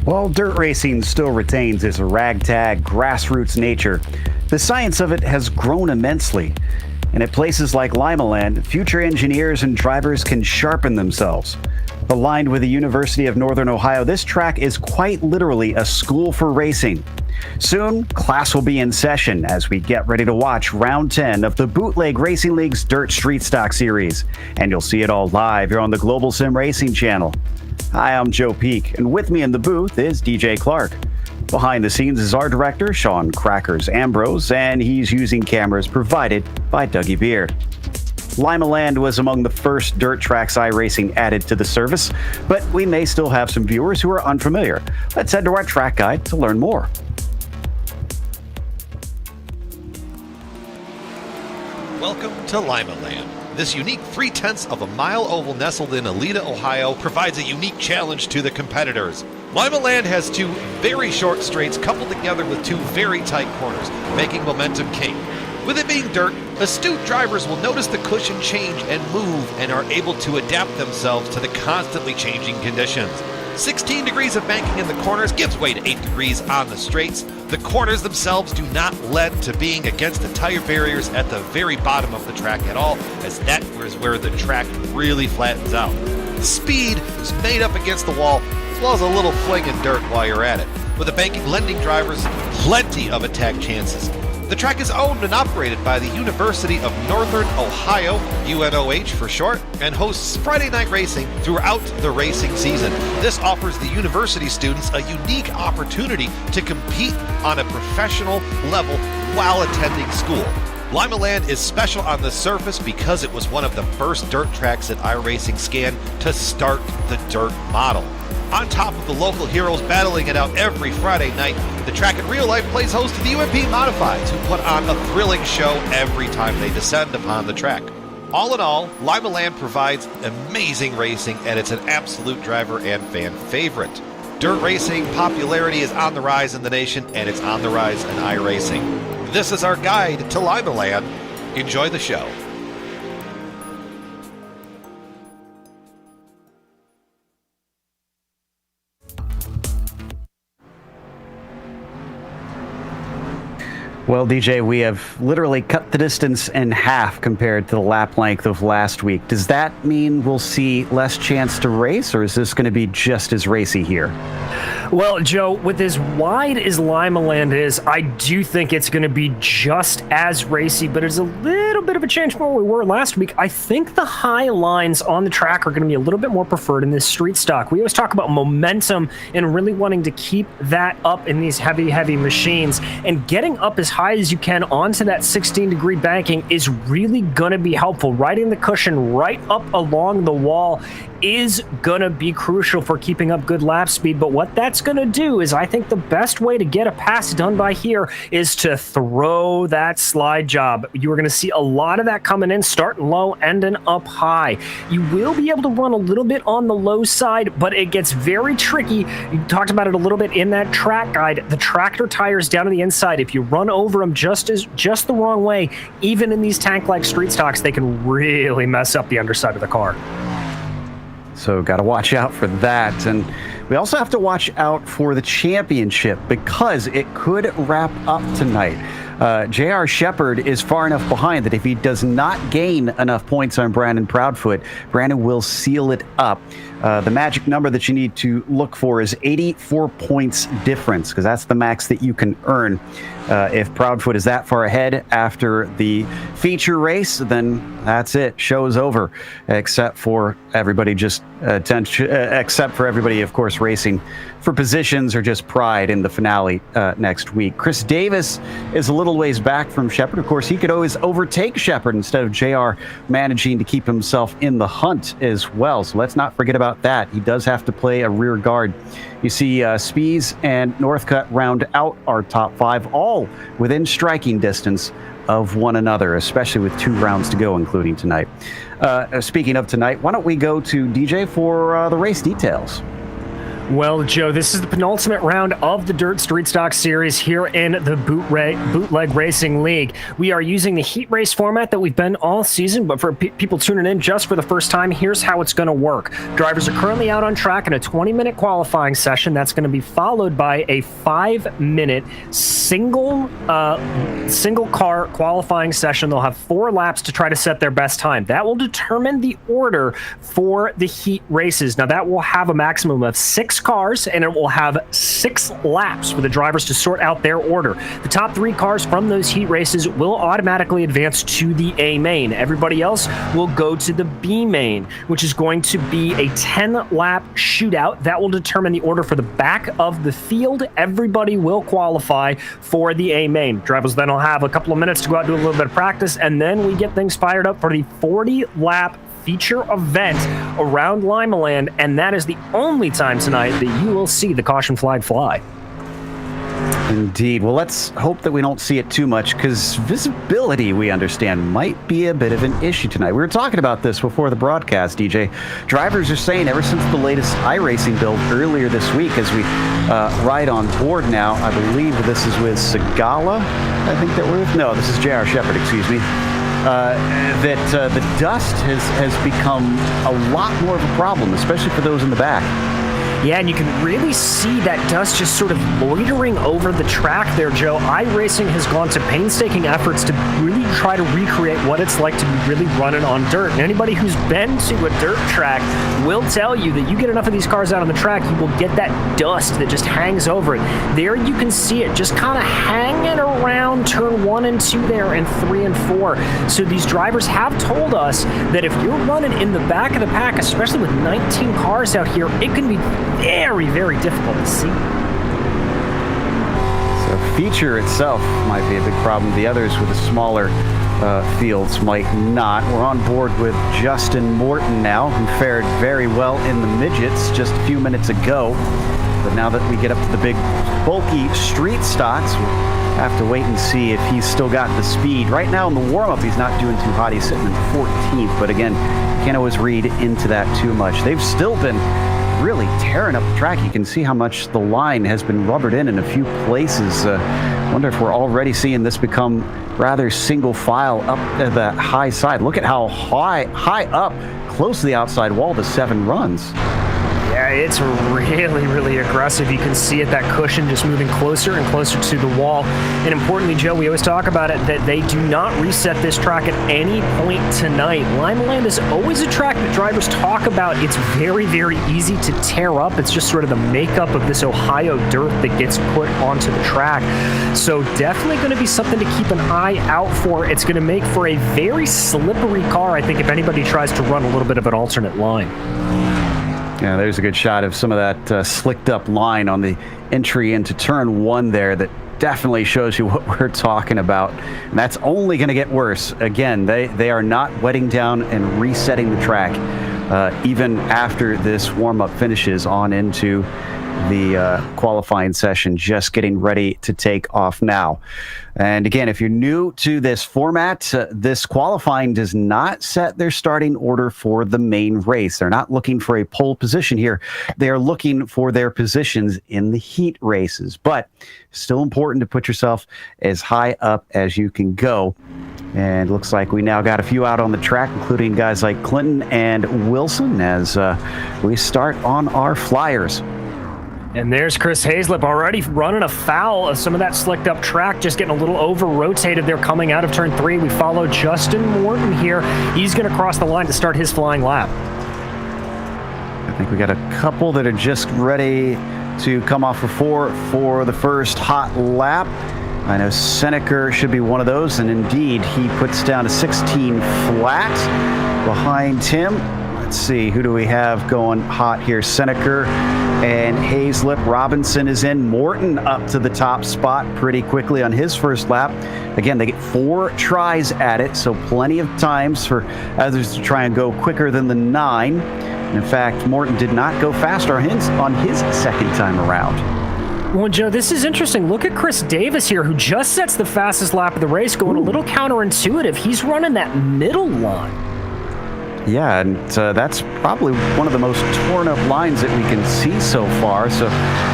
While dirt racing still retains its ragtag, grassroots nature, the science of it has grown immensely. And at places like Limaland, future engineers and drivers can sharpen themselves. Aligned with the University of Northern Ohio, this track is quite literally a school for racing. Soon, class will be in session as we get ready to watch round 10 of the Bootleg Racing League's Dirt Street Stock Series. And you'll see it all live here on the Global SimRacing Channel. Hi, I'm Joe Peak, and with me in the booth is DJ Clark. Behind the scenes is our director, Sean Crackers Ambrose, and he's using cameras provided by Dougie Beard. Limaland was among the first dirt tracks iRacing added to the service, but we may still have some viewers who are unfamiliar. Let's head to our track guide to learn more. Welcome to Limaland. This unique 3/10 of a mile oval nestled in Aleta, Ohio provides a unique challenge to the competitors. Limaland has two very short straights coupled together with two very tight corners, making momentum king. With it being dirt, astute drivers will notice the cushion change and move and are able to adapt themselves to the constantly changing conditions. 16 degrees of banking in the corners gives way to 8 degrees on the straights. The corners themselves do not lend to being against the tire barriers at the very bottom of the track at all, as that is where the track really flattens out. Speed is made up against the wall, as well as a little fling in dirt while you're at it, with the banking lending drivers plenty of attack chances. The track is owned and operated by the University of Northern Ohio, UNOH for short, and hosts Friday night racing throughout the racing season. This offers the university students a unique opportunity to compete on a professional level while attending school. Limaland is special on the surface because it was one of the first dirt tracks that iRacing scanned to start the dirt model. On top of the local heroes battling it out every Friday night, the track in real life plays host to the UMP Modifieds, who put on a thrilling show every time they descend upon the track. All in all, Limaland provides amazing racing, and it's an absolute driver and fan favorite. Dirt racing popularity is on the rise in the nation, and it's on the rise in iRacing. This is our guide to Limaland. Enjoy the show. Well, DJ, we have literally cut the distance in half compared to the lap length of last week. Does that mean we'll see less chance to race, or is this going to be just as racy here? Well, Joe, with as wide as Limaland is, I do think it's going to be just as racy, but it's a little bit of a change from where we were last week. I think the high lines on the track are going to be a little bit more preferred in this street stock. We always talk about momentum and really wanting to keep that up in these heavy machines, and getting up as high as you can onto that 16-degree banking is really going to be helpful. Riding the cushion right up along the wall is going to be crucial for keeping up good lap speed, but what that's going to do is, I think the best way to get a pass done by here is to throw that slide job. You are going to see a lot of that coming in, starting low, ending up high. You will be able to run a little bit on the low side, but it gets very tricky. You talked about it a little bit in that track guide. The tractor tires down to the inside, if you run over them just the wrong way, even in these tank-like street stocks, they can really mess up the underside of the car. So got to watch out for that. And we also have to watch out for the championship, because it could wrap up tonight. J.R. Shepard is far enough behind that if he does not gain enough points on Brandon Proudfoot, Brandon will seal it up. The magic number that you need to look for is 84 points difference, because that's the max that you can earn. If Proudfoot is that far ahead after the feature race, then that's it. Show's over, except for everybody except for everybody, of course, racing for positions or just pride in the finale next week. Chris Davis is a little ways back from Shepard. Of course, he could always overtake Shepard instead of JR managing to keep himself in the hunt as well. So let's not forget about that. He does have to play a rear guard. You see Spies and Northcutt round out our top five, all within striking distance of one another, especially with 2 rounds to go, including tonight. Speaking of tonight, why don't we go to DJ for the race details? Well, Joe, this is the penultimate round of the Dirt Street Stock Series here in the Bootleg Racing League. We are using the heat race format that we've been all season, but for people tuning in just for the first time, here's how it's going to work. Drivers are currently out on track in a 20-minute qualifying session. That's going to be followed by a 5-minute single car qualifying session. They'll have 4 laps to try to set their best time. That will determine the order for the heat races. Now, that will have a maximum of 6 cars, and it will have 6 laps for the drivers to sort out their order. The top 3 cars from those heat races will automatically advance to the A main. Everybody else will go to the B main, which is going to be a 10-lap shootout. That will determine the order for the back of the field. Everybody will qualify for the A main. Drivers then will have a couple of minutes to go out and do a little bit of practice, and then we get things fired up for the 40-lap feature event around Limaland, and that is the only time tonight that you will see the caution flag fly. Indeed. Well, let's hope that we don't see it too much, because visibility, we understand, might be a bit of an issue tonight. We were talking about this before the broadcast, DJ. Drivers are saying ever since the latest iRacing build earlier this week, as we ride on board now, I believe this is with Segala, I think that we're with. No, this is J.R. Shepard, excuse me. That the dust has become a lot more of a problem, especially for those in the back. Yeah, and you can really see that dust just sort of loitering over the track there, Joe. iRacing has gone to painstaking efforts to really try to recreate what it's like to be really running on dirt. And anybody who's been to a dirt track will tell you that you get enough of these cars out on the track, you will get that dust that just hangs over it. There you can see it just kind of hanging around turn 1 and 2 there, and 3 and 4. So these drivers have told us that if you're running in the back of the pack, especially with 19 cars out here, it can be very, very difficult to see. So feature itself might be a big problem. The others with the smaller fields might not. We're on board with Justin Morton now, who fared very well in the midgets just a few minutes ago. But now that we get up to the big, bulky street stocks, we'll have to wait and see if he's still got the speed. Right now in the warm-up, he's not doing too hot. He's sitting in 14th. But again, you can't always read into that too much. They've still been really tearing up the track. You can see how much the line has been rubbered in a few places. Wonder if we're already seeing this become rather single file up the high side. Look at how high up close to the outside wall the 7 runs. Yeah, it's really, really aggressive. You can see it, that cushion just moving closer and closer to the wall. And importantly, Joe, we always talk about it, that they do not reset this track at any point tonight. Limaland is always a track that drivers talk about. It's very, very easy to tear up. It's just sort of the makeup of this Ohio dirt that gets put onto the track. So definitely going to be something to keep an eye out for. It's going to make for a very slippery car, I think, if anybody tries to run a little bit of an alternate line. Yeah, there's a good shot of some of that slicked up line on the entry into turn 1 there that definitely shows you what we're talking about. And that's only going to get worse. Again, they are not wetting down and resetting the track even after this warm-up finishes on into the qualifying session, just getting ready to take off now. And again, if you're new to this format, this qualifying does not set their starting order for the main race. They're not looking for a pole position here. They are looking for their positions in the heat races. But still important to put yourself as high up as you can go. And looks like we now got a few out on the track, including guys like Clinton and Wilson, as we start on our flyers. And there's Chris Hazlip already running afoul of some of that slicked up track, just getting a little over-rotated there coming out of turn 3. We follow Justin Morton here. He's going to cross the line to start his flying lap. I think we got a couple that are just ready to come off of 4 for the first hot lap. I know Seneca should be one of those, and indeed, he puts down a 16 flat behind him. Let's see, who do we have going hot here? Seneca and Hazlip. Robinson is in. Morton up to the top spot pretty quickly on his first lap. Again, they get 4 tries at it, so plenty of times for others to try and go quicker than the 9. And in fact, Morton did not go faster on his second time around. Well, Joe, this is interesting. Look at Chris Davis here, who just sets the fastest lap of the race, going a little counterintuitive. He's running that middle line. Yeah, and that's probably one of the most torn up lines that we can see so far. So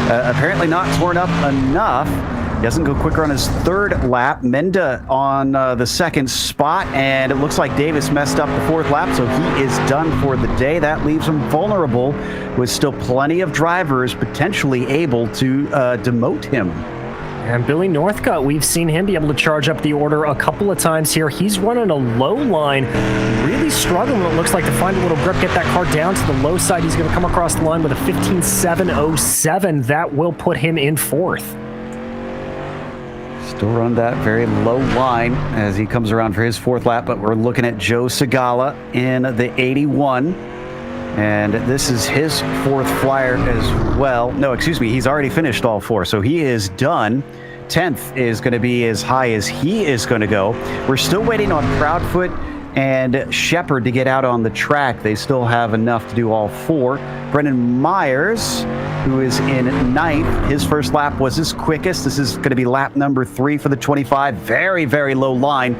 apparently not torn up enough. He doesn't go quicker on his third lap. Menda on the second spot, and it looks like Davis messed up the fourth lap, so he is done for the day. That leaves him vulnerable with still plenty of drivers potentially able to demote him. And Billy Northcutt, we've seen him be able to charge up the order a couple of times here. He's running a low line, really struggling, it looks like, to find a little grip, get that car down to the low side. He's going to come across the line with a 15.707. That will put him in fourth. Still run that very low line as he comes around for his fourth lap, but we're looking at Joe Segala in the 81. And this is his fourth flyer as well. No, excuse me, he's already finished all four, so he is done. 10th is going to be as high as he is going to go. We're still waiting on Proudfoot and Shepard to get out on the track. They still have enough to do all four. Brendan Myers, who is in 9th, his first lap was his quickest. This is going to be lap number 3 for the 25. Very, very low line.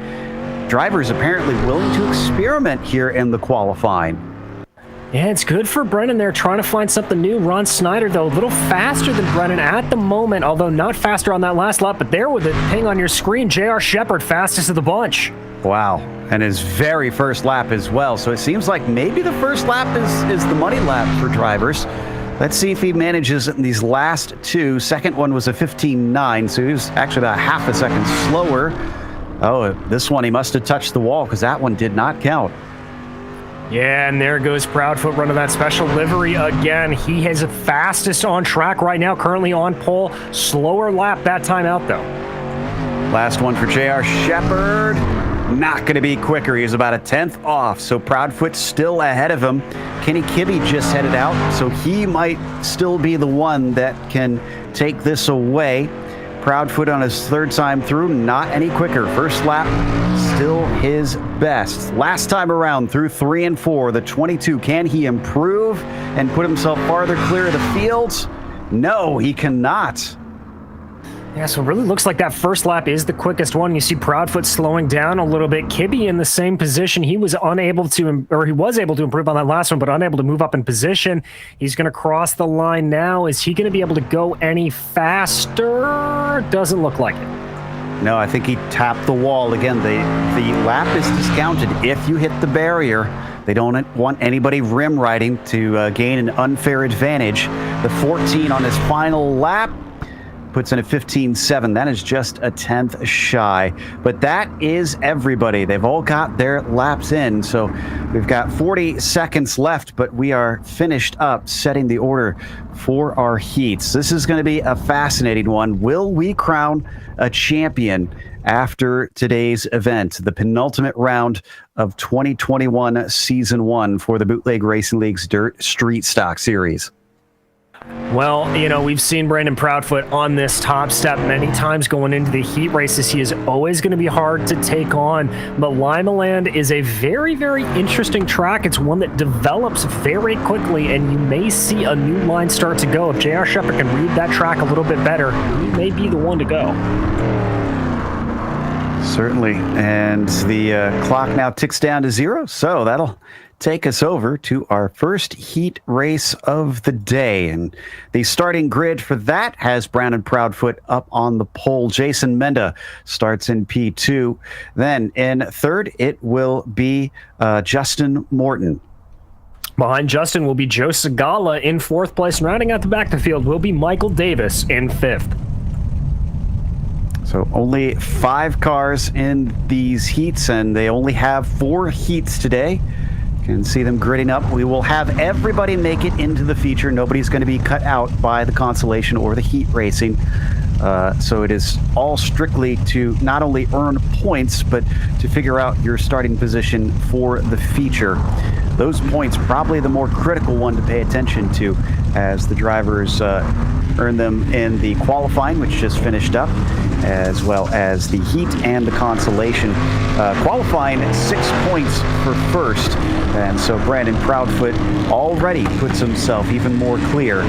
Drivers apparently willing to experiment here in the qualifying. Yeah, it's good for Brennan there, trying to find something new. Ron Snyder, though, a little faster than Brennan at the moment, although not faster on that last lap, but there with it ping on your screen, J.R. Shepard, fastest of the bunch. Wow, and his very first lap as well. So it seems like maybe the first lap is the money lap for drivers. Let's see if he manages in these last two. Second one was a 15.9, so he was actually about half a second slower. Oh, this one he must have touched the wall because that one did not count. Yeah, and there goes Proudfoot running that special livery again. He is fastest on track right now, currently on pole. Slower lap that time out, though. Last one for J.R. Shepard. Not going to be quicker. He's about a 10th off, so Proudfoot's still ahead of him. Kenny Kibbe just headed out, so he might still be the one that can take this away. Proudfoot on his third time through, not any quicker. First lap, still his best. Last time around through 3 and 4, the 22. Can he improve and put himself farther clear of the field? No, he cannot. Yeah, so it really looks like that first lap is the quickest one. You see Proudfoot slowing down a little bit. Kibbe in the same position. He was able to improve on that last one, but unable to move up in position. He's going to cross the line now. Is he going to be able to go any faster? Doesn't look like it. No, I think he tapped the wall. Again, the lap is discounted if you hit the barrier. They don't want anybody rim riding to gain an unfair advantage. The 14 on his final lap puts in a 15.7. That is just a 10th shy. But that is everybody. They've all got their laps in. So we've got 40 seconds left, but we are finished up setting the order for our heats. This is going to be a fascinating one. Will we crown a champion after today's event, the penultimate round of 2021 Season 1 for the Bootleg Racing League's Dirt Street Stock Series? Well, you know, we've seen Brandon Proudfoot on this top step many times going into the heat races. He is always going to be hard to take on, but Limaland is a very, very interesting track. It's one that develops very quickly, and you may see a new line start to go. If J.R. Shepard can read that track a little bit better, he may be the one to go. Certainly, and the clock now ticks down to 0, so that'll take us over to our first heat race of the day. And the starting grid for that has Brandon Proudfoot up on the pole. Jason Menda starts in P2. Then in third, it will be Justin Morton. Behind Justin will be Joe Segala in fourth place. And rounding out the back of the field will be Michael Davis in fifth. So only 5 cars in these heats, and they only have 4 heats today. Can see them gridding up. We will have everybody make it into the feature. Nobody's going to be cut out by the consolation or the heat racing. So it is all strictly to not only earn points, but to figure out your starting position for the feature. Those points probably the more critical one to pay attention to, as the drivers earn them in the qualifying, which just finished up, as well as the heat and the consolation. Qualifying 6 points for first, and so Brandon Proudfoot already puts himself even more clear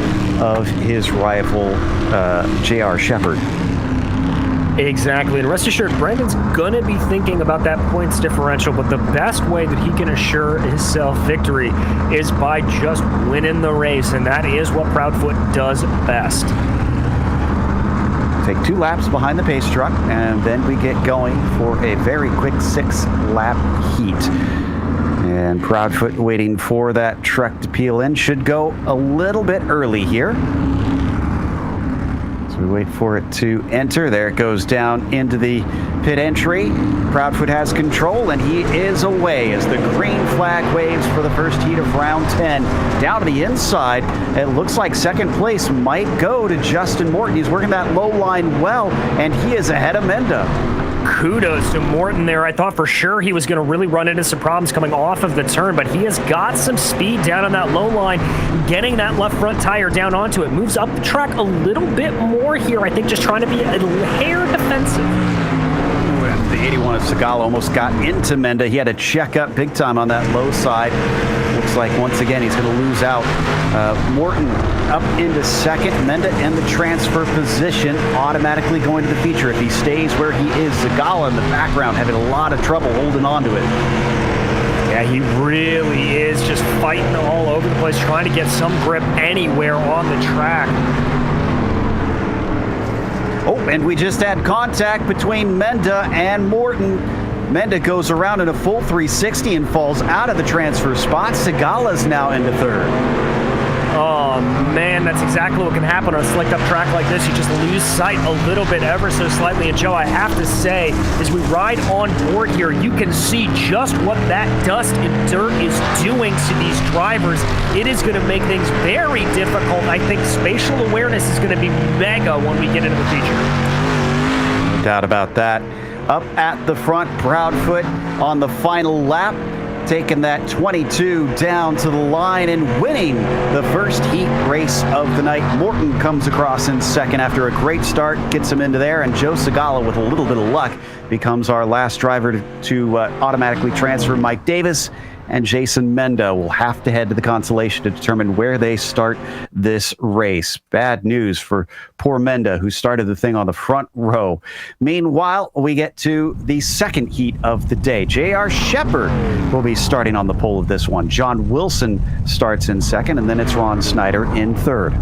of his rival J.R. Shepard. Exactly, and rest assured, Brandon's gonna be thinking about that points differential, but the best way that he can assure himself victory is by just winning the race, and that is what Proudfoot does best. Take 2 laps behind the pace truck, and then we get going for a very quick 6-lap heat. And Proudfoot waiting for that truck to peel in. Should go a little bit early here. So we wait for it to enter. There it goes down into the pit entry. Proudfoot has control, and he is away as the green flag waves for the first heat of round 10. Down to the inside, it looks like second place might go to Justin Morton. He's working that low line well, and he is ahead of Menda. Kudos to Morton there. I thought for sure he was going to really run into some problems coming off of the turn, but he has got some speed down on that low line, getting that left front tire down onto it. Moves up the track a little bit more here, I think, just trying to be a hair defensive. The 81 of Segala almost got into Menda. He had to check up big time on that low side. Looks like once again he's going to lose out. Morton up into second. Menda in the transfer position, automatically going to the feature. If he stays where he is, Segala in the background having a lot of trouble holding on to it. Yeah, he really is just fighting all over the place, trying to get some grip anywhere on the track. Oh, and we just had contact between Menda and Morton. Menda goes around in a full 360 and falls out of the transfer spot. Segala's now into third. Oh, man, that's exactly what can happen on a slicked up track like this. You just lose sight a little bit ever so slightly. And Joe, I have to say, as we ride on board here, you can see just what that dust and dirt is doing to these drivers. It is going to make things very difficult. I think spatial awareness is going to be mega when we get into the feature. No doubt about that. Up at the front, Proudfoot on the final lap, taking that 22 down to the line and winning the first heat race of the night. Morton comes across in second after a great start, gets him into there, and Joe Segala, with a little bit of luck, becomes our last driver to automatically transfer. Mike Davis and Jason Menda will have to head to the consolation to determine where they start this race. Bad news for poor Menda, who started the thing on the front row. Meanwhile, we get to the second heat of the day. J.R. Shepard will be starting on the pole of this one. John Wilson starts in second, and then it's Ron Snyder in third.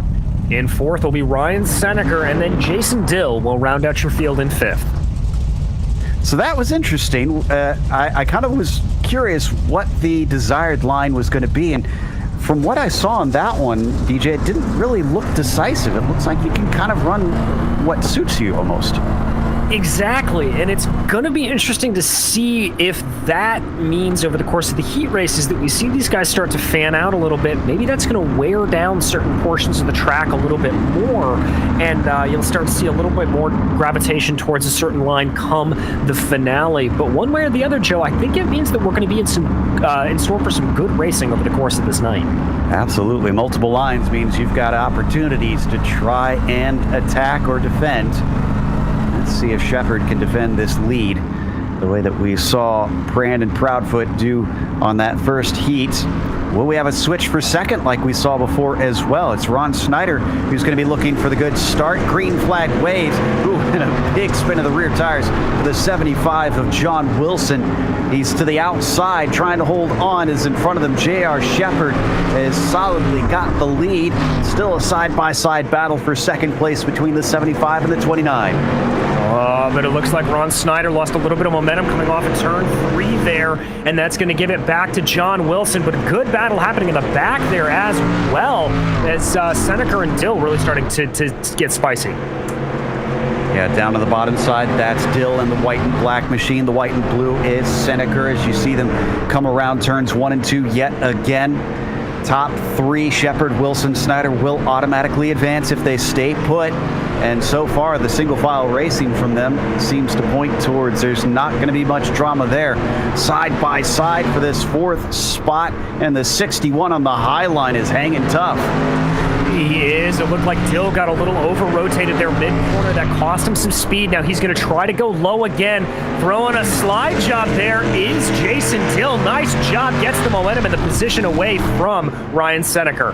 In fourth will be Ryan Seneker, and then Jason Dill will round out your field in fifth. So that was interesting. I kind of was curious what the desired line was going to be. And from what I saw on that one, DJ, it didn't really look decisive. It looks like you can kind of run what suits you almost. Exactly, and it's going to be interesting to see if that means over the course of the heat races that we see these guys start to fan out a little bit. Maybe that's going to wear down certain portions of the track a little bit more, and you'll start to see a little bit more gravitation towards a certain line come the finale. But one way or the other, Joe, I think it means that we're going to be in store for some good racing over the course of this night. Absolutely. Multiple lines means you've got opportunities to try and attack or defend. Let's see if Shepard can defend this lead the way that we saw Brandon Proudfoot do on that first heat. Will we have a switch for second like we saw before as well? It's Ron Snyder who's going to be looking for the good start. Green flag waves. Ooh, and a big spin of the rear tires for the 75 of John Wilson. He's to the outside trying to hold on. Is in front of them. J.R. Shepard has solidly got the lead. Still a side-by-side battle for second place between the 75 and the 29. But it looks like Ron Snyder lost a little bit of momentum coming off of turn 3 there, and that's going to give it back to John Wilson. But a good battle happening in the back there as well, as Seneca and Dill really starting to get spicy. Yeah, down to the bottom side, that's Dill and the white and black machine. The white and blue is Seneca as you see them come around turns 1 and 2 yet again. Top 3, Shepard, Wilson, Snyder will automatically advance if they stay put. And so far, the single file racing from them seems to point towards there's not going to be much drama there. Side by side for this 4th spot, and the 61 on the high line is hanging tough. He is. It looked like Dill got a little over-rotated there mid-corner. That cost him some speed. Now he's going to try to go low again. Throwing a slide job there is Jason Dill. Nice job. Gets the momentum and the position away from Ryan Seneker.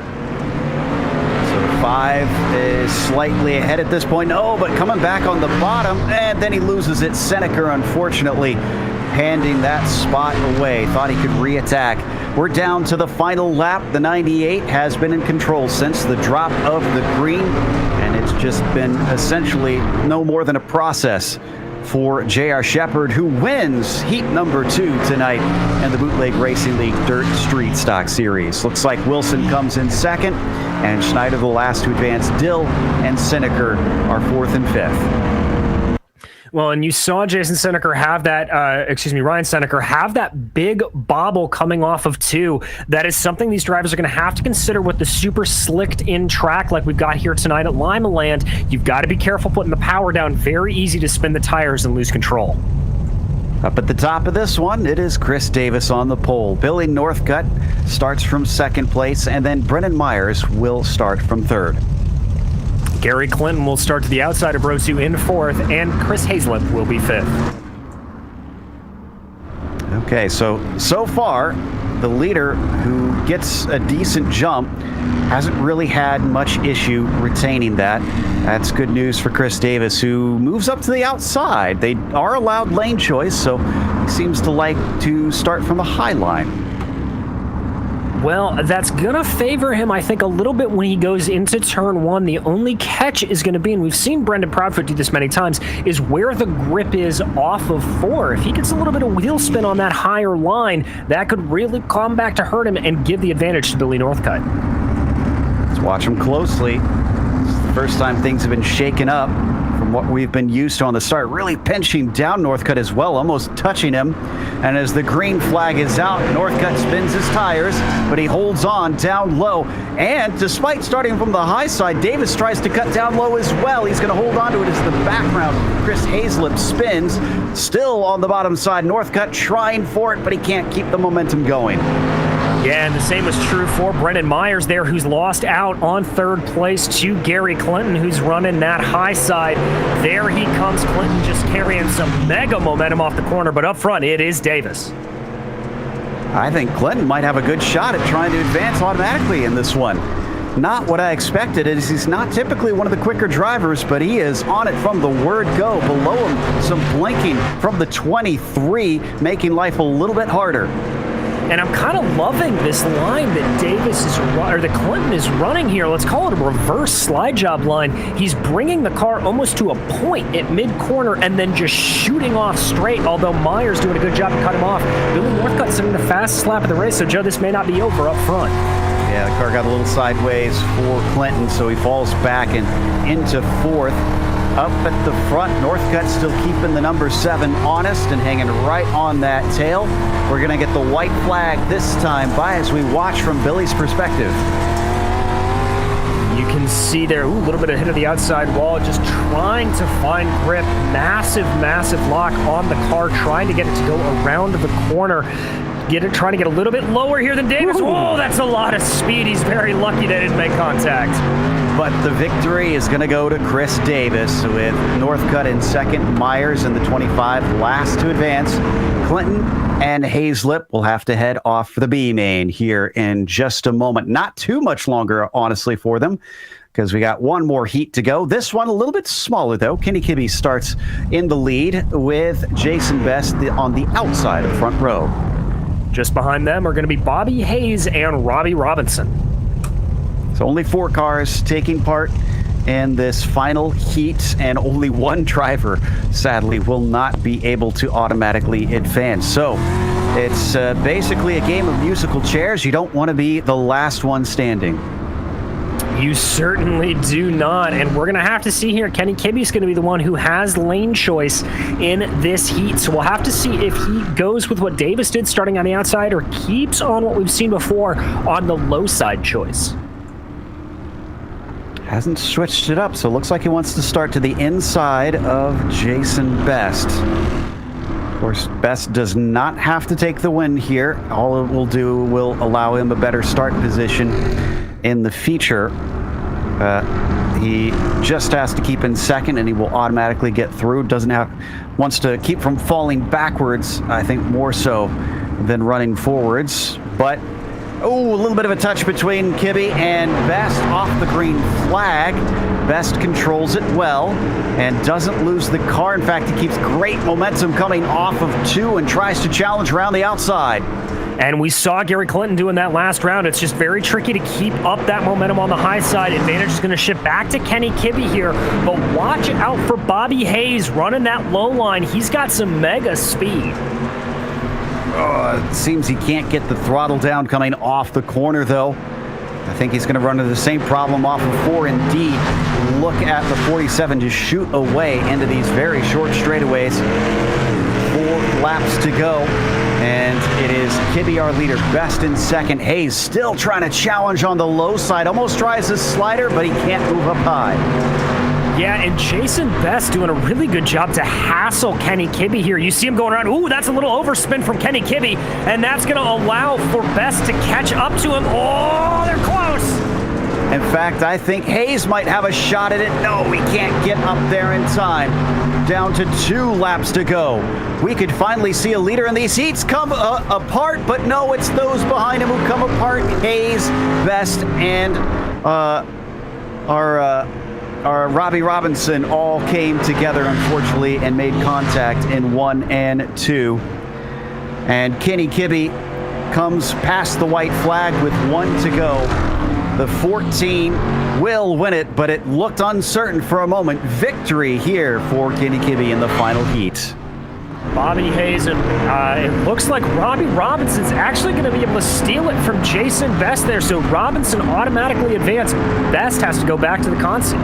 So the 25 is slightly ahead at this point. No, but coming back on the bottom, and then he loses it. Seneca, unfortunately, handing that spot away. Thought he could re-attack. We're down to the final lap. The 98 has been in control since the drop of the green, and it's just been essentially no more than a process for J.R. Shepard, who wins heat number 2 tonight in the Bootleg Racing League Dirt Street Stock Series. Looks like Wilson comes in second, and Schneider the last to advance. Dill and Seneca are 4th and 5th. Well, and you saw Ryan Seneca have that big bobble coming off of 2. That is something these drivers are going to have to consider with the super slicked in track like we've got here tonight at Limaland. You've got to be careful putting the power down. Very easy to spin the tires and lose control. Up at the top of this one, it is Chris Davis on the pole. Billy Northcutt starts from 2nd place, and then Brennan Myers will start from 3rd. Gary Clinton will start to the outside of row 2 in 4th, and Chris Hazlett will be 5th. Okay, so far, the leader who gets a decent jump hasn't really had much issue retaining that. That's good news for Chris Davis, who moves up to the outside. They are allowed lane choice, so he seems to like to start from the high line. Well, that's going to favor him, I think, a little bit when he goes into turn 1. The only catch is going to be, and we've seen Brendan Proudfoot do this many times, is where the grip is off of 4. If he gets a little bit of wheel spin on that higher line, that could really come back to hurt him and give the advantage to Billy Northcutt. Let's watch him closely. It's the first time things have been shaken up from what we've been used to on the start. Really pinching down Northcutt as well, almost touching him. And as the green flag is out, Northcutt spins his tires, but he holds on down low. And despite starting from the high side, Davis tries to cut down low as well. He's going to hold on to it as the background. Chris Hazlett spins, still on the bottom side. Northcutt trying for it, but he can't keep the momentum going. Yeah, and the same was true for Brendan Myers there, who's lost out on 3rd place to Gary Clinton, who's running that high side. There he comes, Clinton just carrying some mega momentum off the corner, but up front, it is Davis. I think Clinton might have a good shot at trying to advance automatically in this one. Not what I expected, as he's not typically one of the quicker drivers, but he is on it from the word go. Below him, some blinking from the 23, making life a little bit harder. And I'm kind of loving this line that Clinton is running here. Let's call it a reverse slide job line. He's bringing the car almost to a point at mid-corner and then just shooting off straight, although Myers doing a good job to cut him off. Billy Northcutt sitting the fastest lap of the race, so Joe, this may not be over up front. Yeah, the car got a little sideways for Clinton, so he falls back and into 4th. Up at the front, Northcutt still keeping the number 7 honest and hanging right on that tail. We're going to get the white flag this time by as we watch from Billy's perspective. You can see there, a little bit of hit of the outside wall, just trying to find grip. Massive lock on the car, trying to get it to go around the corner. Trying to get a little bit lower here than Davis. Whoa, that's a lot of speed. He's very lucky they didn't make contact. But the victory is going to go to Chris Davis, with Northcutt in 2nd, Myers in the 25 last to advance. Clinton and Hazlett will have to head off for the B main here in just a moment. Not too much longer, honestly, for them, because we got one more heat to go. This one a little bit smaller, though. Kenny Kibbe starts in the lead with Jason Best on the outside of the front row. Just behind them are going to be Bobby Hayes and Robbie Robinson. So only 4 cars taking part in this final heat, and only one driver, sadly, will not be able to automatically advance. So it's basically a game of musical chairs. You don't want to be the last one standing. You certainly do not, and we're going to have to see here. Kenny Kibbe is going to be the one who has lane choice in this heat, so we'll have to see if he goes with what Davis did starting on the outside or keeps on what we've seen before on the low side choice. Hasn't switched it up, so it looks like he wants to start to the inside of Jason Best. Of course, Best does not have to take the win here. All it will do will allow him a better start position in the feature. He just has to keep in 2nd, and he will automatically get through. Wants to keep from falling backwards, I think, more so than running forwards. But Oh, a little bit of a touch between Kibbe and Best off the green flag. Best controls it well and doesn't lose the car. In fact, he keeps great momentum coming off of 2 and tries to challenge around the outside. And we saw Gary Clinton doing that last round. It's just very tricky to keep up that momentum on the high side. Advantage is going to shift back to Kenny Kibbe here. But watch out for Bobby Hayes running that low line. He's got some mega speed. It seems he can't get the throttle down coming off the corner, though. I think he's going to run into the same problem off of 4. Indeed, look at the 47 to shoot away into these very short straightaways. 4 laps to go, and it is Kibbe, our leader, Best in second. Hayes still trying to challenge on the low side. Almost tries a slider, but he can't move up high. Yeah, and Jason Best doing a really good job to hassle Kenny Kibbe here. You see him going around. Ooh, that's a little overspin from Kenny Kibbe, and that's going to allow for Best to catch up to him. Oh, they're close. In fact, I think Hayes might have a shot at it. No, he can't get up there in time. Down to 2 laps to go. We could finally see a leader, and these heats come apart, but no, it's those behind him who come apart. Hayes, Best, and our Robbie Robinson all came together, unfortunately, and made contact in 1 and 2. And Kenny Kibbe comes past the white flag with 1 to go. The 14 will win it, but it looked uncertain for a moment. Victory here for Kenny Kibbe in the final heat. Bobby Hayes, and it looks like Robbie Robinson's actually going to be able to steal it from Jason Best there, so Robinson automatically advanced. Best has to go back to the console.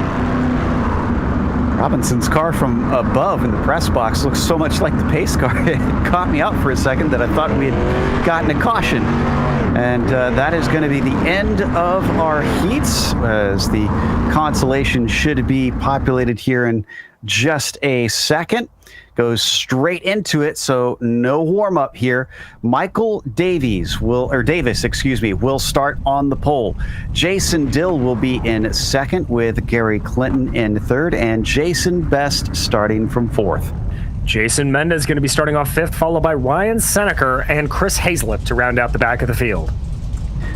Robinson's car from above in the press box looks so much like the pace car. It caught me out for a second that I thought we had gotten a caution. And that is going to be the end of our heats, as the consolation should be populated here in just a second. Goes straight into it, so no warm up here. Michael Davis will start on the pole. Jason Dill will be in second with Gary Clinton in third, and Jason Best starting from 4th. Jason Mendez going to be starting off 5th, followed by Ryan Seneker and Chris Hazlip to round out the back of the field.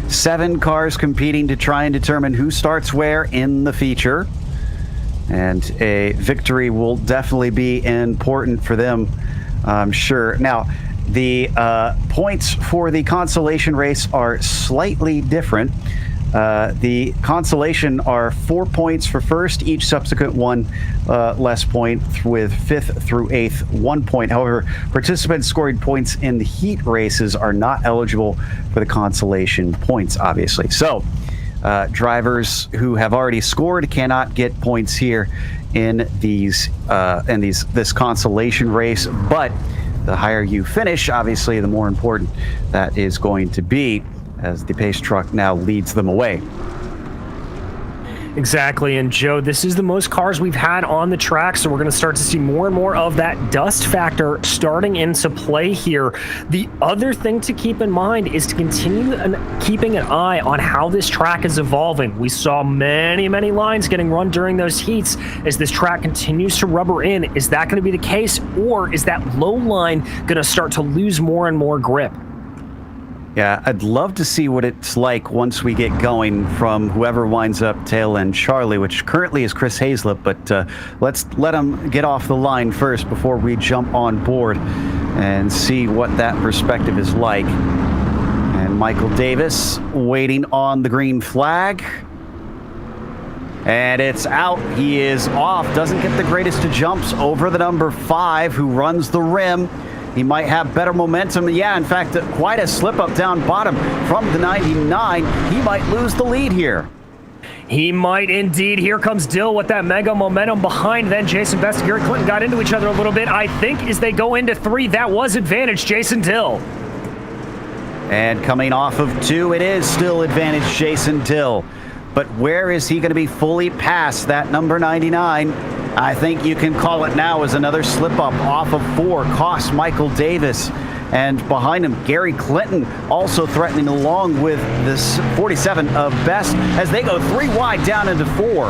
7 cars competing to try and determine who starts where in the feature. And a victory will definitely be important for them, I'm sure. Now, the points for the consolation race are slightly different. The consolation are 4 points for first, each subsequent one less point, with 5th through 8th 1 point. However, participants scoring points in the heat races are not eligible for the consolation points, obviously. So drivers who have already scored cannot get points here in this consolation race, but the higher you finish, obviously, the more important that is going to be, as the pace truck now leads them away. Exactly, and Joe, this is the most cars we've had on the track, so we're going to start to see more and more of that dust factor starting into play here. The other thing to keep in mind is to continue keeping an eye on how this track is evolving. We saw many lines getting run during those heats. As this track continues to rubber in, is that going to be the case, or is that low line going to start to lose more and more grip? Yeah, I'd love to see what it's like once we get going from whoever winds up tail end Charlie, which currently is Chris Hazlip, but let's let him get off the line first before we jump on board and see what that perspective is like. And Michael Davis waiting on the green flag. And it's out. He is off. Doesn't get the greatest of jumps over the number 5, who runs the rim. He might have better momentum. Yeah, in fact, quite a slip up down bottom from the 99. He might lose the lead here. He might indeed. Here comes Dill with that mega momentum behind. Then Jason Best and Gary Clinton got into each other a little bit. I think as they go into 3, that was advantage Jason Dill. And coming off of 2, it is still advantage Jason Dill. But where is he going to be fully past that number 99? I think you can call it now as another slip up off of 4 costs Michael Davis. And behind him, Gary Clinton also threatening along with this 47 of Best as they go 3 wide down into 4.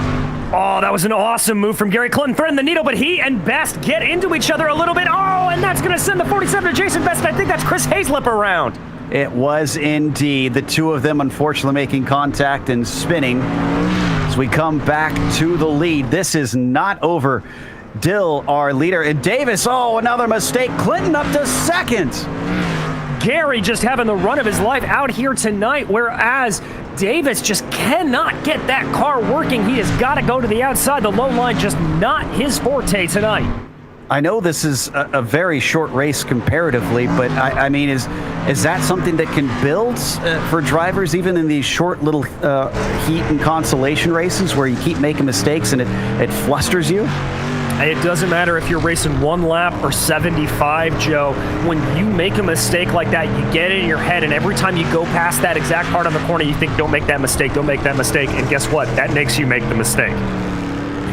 Oh, that was an awesome move from Gary Clinton, threading the needle, but he and Best get into each other a little bit. Oh, and that's going to send the 47 to Jason Best. I think that's Chris Hazlip around. It was indeed. The two of them unfortunately making contact and spinning as we come back to the lead. This is not over. Dill, our leader, and Davis, oh, another mistake. Clinton up to second. Gary just having the run of his life out here tonight, whereas Davis just cannot get that car working. He has got to go to the outside. The low line just not his forte tonight. I know this is a very short race comparatively, but I mean, is that something that can build for drivers even in these short little heat and consolation races where you keep making mistakes and it flusters you? It doesn't matter if you're racing 1 lap or 75, Joe. When you make a mistake like that, you get it in your head, and every time you go past that exact part on the corner, you think, don't make that mistake, don't make that mistake, and guess what? That makes you make the mistake.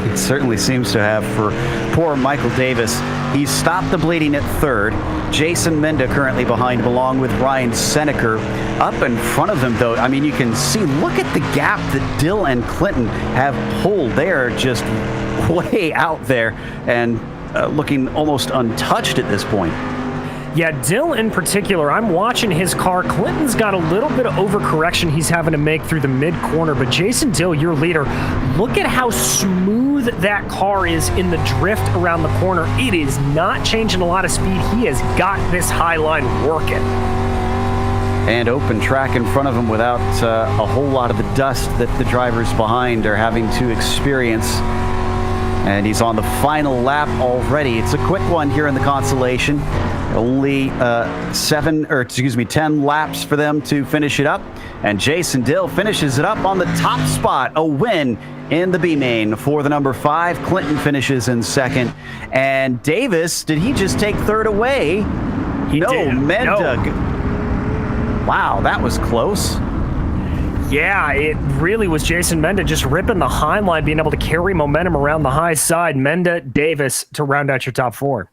It certainly seems to have for poor Michael Davis. He's stopped the bleeding at third. Jason Menda currently behind him, along with Ryan Seneker. Up in front of him, though, I mean, you can see, look at the gap that Dill and Clinton have pulled. They are just way out there and looking almost untouched at this point. Yeah, Dill in particular, I'm watching his car. Clinton's got a little bit of overcorrection he's having to make through the mid-corner, but Jason Dill, your leader, look at how smooth that car is in the drift around the corner. It is not changing a lot of speed. He has got this high line working. And open track in front of him without a whole lot of the dust that the drivers behind are having to experience. And he's on the final lap already. It's a quick one here in the consolation. Only 10 laps for them to finish it up. And Jason Dill finishes it up on the top spot. A win in the B main for the number 5. Clinton finishes in second. And Davis, did he just take third away? He did. Menda. No. Wow, that was close. Yeah, it really was Jason Menda just ripping the high line, being able to carry momentum around the high side. Menda, Davis to round out your top 4.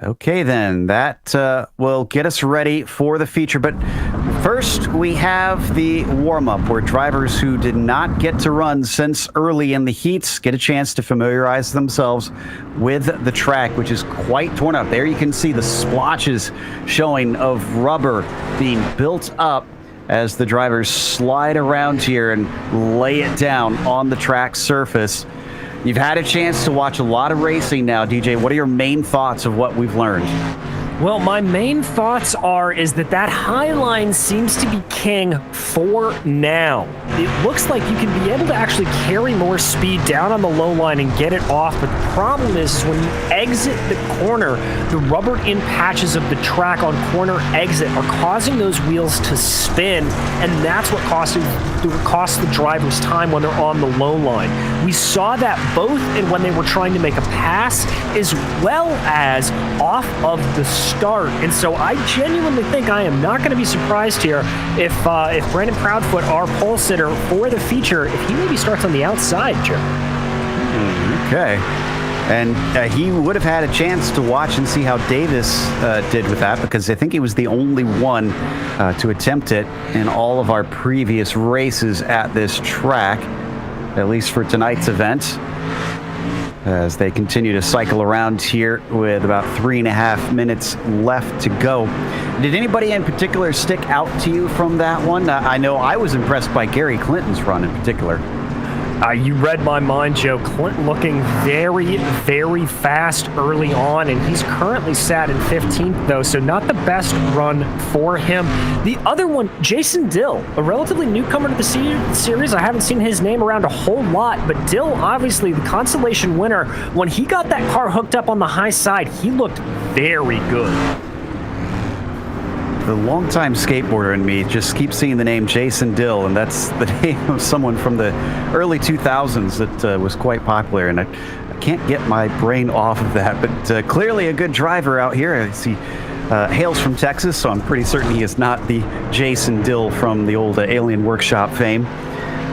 Okay, then. That will get us ready for the feature. But first, we have the warm-up, where drivers who did not get to run since early in the heats get a chance to familiarize themselves with the track, which is quite torn up. There you can see the splotches showing of rubber being built up as the drivers slide around here and lay it down on the track surface. You've had a chance to watch a lot of racing now, DJ. What are your main thoughts of what we've learned? Well, my main thoughts is that high line seems to be king for now. It looks like you can be able to actually carry more speed down on the low line and get it off, but the problem is when you exit the corner, the rubber in patches of the track on corner exit are causing those wheels to spin, and that's what costs the drivers time when they're on the low line. We saw that both in when they were trying to make a pass as well as off of the start, and so I genuinely think I am not going to be surprised here if Brandon Proudfoot, our pole sitter for the feature, if he maybe starts on the outside, Joe. Okay. And he would have had a chance to watch and see how Davis did with that, because I think he was the only one to attempt it in all of our previous races at this track, at least for tonight's event, as they continue to cycle around here with about 3.5 minutes left to go. Did anybody in particular stick out to you from that one? I know I was impressed by Gary Clinton's run in particular. You read my mind, Joe. Clinton looking very, very fast early on, and he's currently sat in 15th, though, so not the best run for him. The other one, Jason Dill, a relatively newcomer to the series. I haven't seen his name around a whole lot, but Dill, obviously the consolation winner. When he got that car hooked up on the high side, he looked very good. The longtime skateboarder in me just keeps seeing the name Jason Dill, and that's the name of someone from the early 2000s that was quite popular, and I can't get my brain off of that. But clearly a good driver out here. I see hails from Texas, so I'm pretty certain he is not the Jason Dill from the old Alien Workshop fame.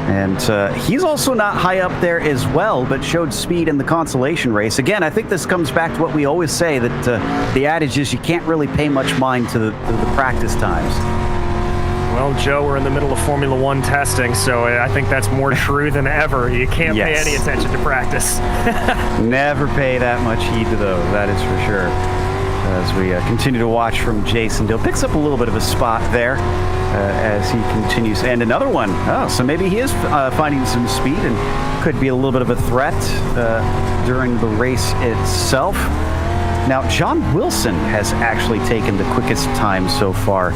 And he's also not high up there as well, but showed speed in the consolation race. Again, I think this comes back to what we always say, that the adage is you can't really pay much mind to the practice times. Well, Joe, we're in the middle of Formula One testing, so I think that's more true than ever. You can't pay any attention to practice. Never pay that much heed to those, that is for sure. as we continue to watch from Jason Dill. Picks up a little bit of a spot there as he continues. And another one. Oh, so maybe he is finding some speed and could be a little bit of a threat during the race itself. Now, John Wilson has actually taken the quickest time so far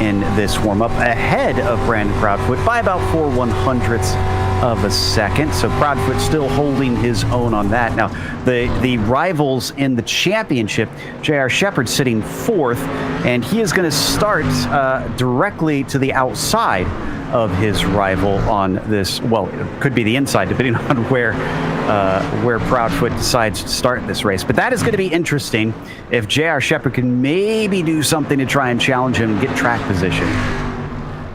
in this warm-up, ahead of Brandon Proudfoot by about 4/100ths of a second. So Proudfoot still holding his own on that. Now, the rivals in the championship, J.R. Shepard sitting 4th, and he is going to start directly to the outside of his rival on this. Well, it could be the inside, depending on where Proudfoot decides to start this race. But that is going to be interesting if J.R. Shepard can maybe do something to try and challenge him and get track position.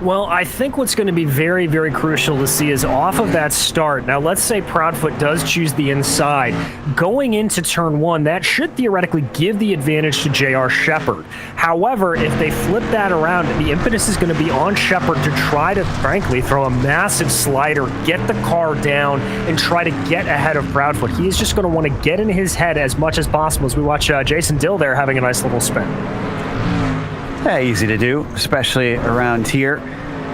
Well, I think what's going to be very, very crucial to see is off of that start. Now, let's say Proudfoot does choose the inside. Going into turn 1, that should theoretically give the advantage to J.R. Shepard. However, if they flip that around, the impetus is going to be on Shepard to try to, frankly, throw a massive slider, get the car down, and try to get ahead of Proudfoot. He is just going to want to get in his head as much as possible as we watch Jason Dill there having a nice little spin. Yeah, easy to do, especially around here.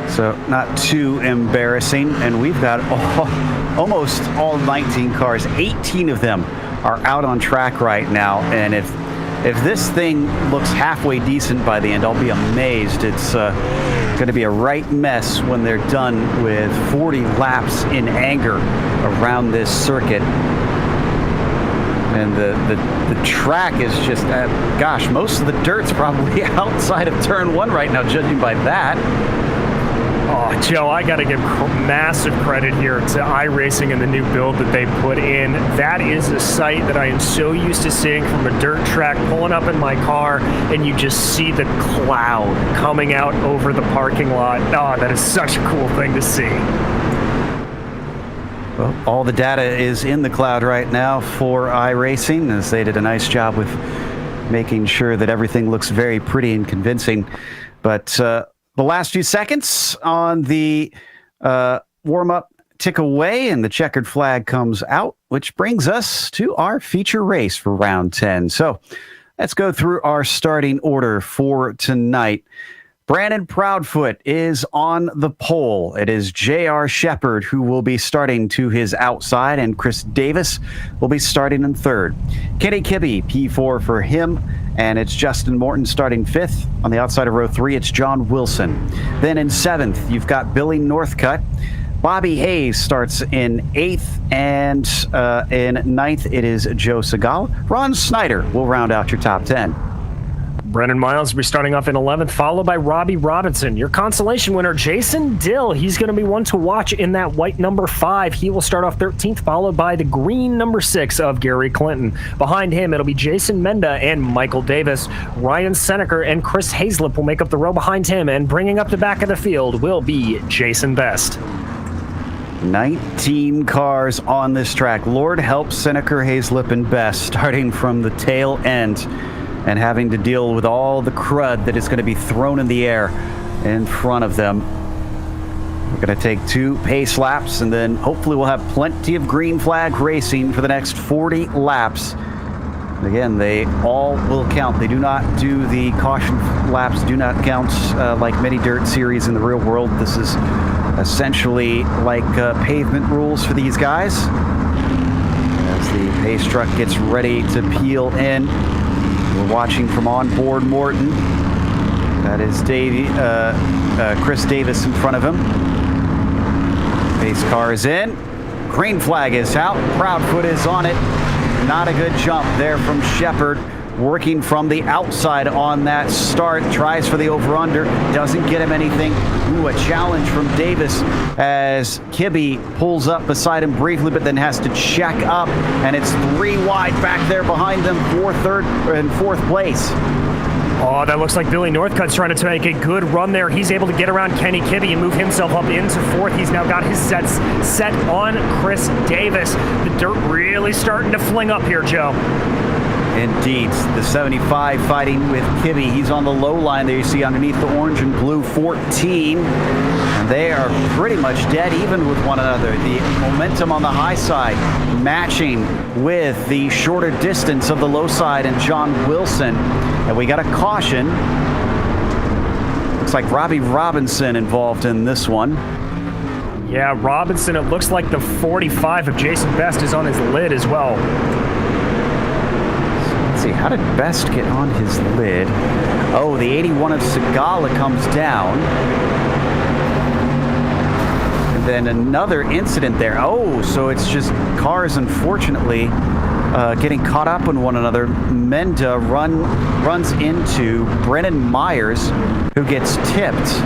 So not too embarrassing. And we've got almost all 19 cars. 18 of them are out on track right now. And if this thing looks halfway decent by the end, I'll be amazed. It's going to be a right mess when they're done with 40 laps in anger around this circuit. And the track is just, gosh, most of the dirt's probably outside of turn 1 right now, judging by that. Oh, Joe, I got to give massive credit here to iRacing and the new build that they put in. That is a sight that I am so used to seeing from a dirt track, pulling up in my car, and you just see the cloud coming out over the parking lot. Oh, that is such a cool thing to see. Well, all the data is in the cloud right now for iRacing, as they did a nice job with making sure that everything looks very pretty and convincing. But the last few seconds on the warm-up tick away, and the checkered flag comes out, which brings us to our feature race for round 10. So let's go through our starting order for tonight. Brandon Proudfoot is on the pole. It is J.R. Shepard who will be starting to his outside, and Chris Davis will be starting in 3rd. Kenny Kibbe, P4 for him, and it's Justin Morton starting 5th. On the outside of row 3, it's John Wilson. Then in 7th, you've got Billy Northcutt. Bobby Hayes starts in 8th, and in 9th, it is Joe Segal. Ron Snyder will round out your top 10. Brennan Miles will be starting off in 11th, followed by Robbie Robinson. Your consolation winner, Jason Dill. He's going to be one to watch in that white number 5. He will start off 13th, followed by the green number 6 of Gary Clinton. Behind him, it'll be Jason Menda and Michael Davis. Ryan Seneker and Chris Hazlip will make up the row behind him, and bringing up the back of the field will be Jason Best. 19 cars on this track. Lord help Seneker, Hazlip, and Best, starting from the tail end and having to deal with all the crud that is going to be thrown in the air in front of them. We're going to take 2 pace laps, and then hopefully we'll have plenty of green flag racing for the next 40 laps. And again, they all will count. They do not do the caution laps, do not count like many dirt series in the real world. This is essentially like pavement rules for these guys. As the pace truck gets ready to peel in, we're watching from onboard Morton. That is Chris Davis in front of him. Pace car is in. Green flag is out. Proudfoot is on it. Not a good jump there from Shepard. Working from the outside on that start. Tries for the over-under. Doesn't get him anything. Ooh, a challenge from Davis as Kibbe pulls up beside him briefly, but then has to check up. And it's 3 wide back there behind them for 3rd and 4th place. Oh, that looks like Billy Northcutt's trying to make a good run there. He's able to get around Kenny Kibbe and move himself up into 4th. He's now got his sets set on Chris Davis. The dirt really starting to fling up here, Joe. Indeed, the 75 fighting with Kibbe. He's on the low line there. You see underneath the orange and blue 14. And they are pretty much dead even with one another. The momentum on the high side matching with the shorter distance of the low side and John Wilson. And we got a caution. Looks like Robbie Robinson involved in this one. Yeah, Robinson, it looks like the 45 of Jason Best is on his lid as well. Let's see, how did Best get on his lid? Oh, the 81 of Segala comes down. And then another incident there. Oh, so it's just cars, unfortunately, getting caught up in one another. Menda runs into Brennan Myers, who gets tipped.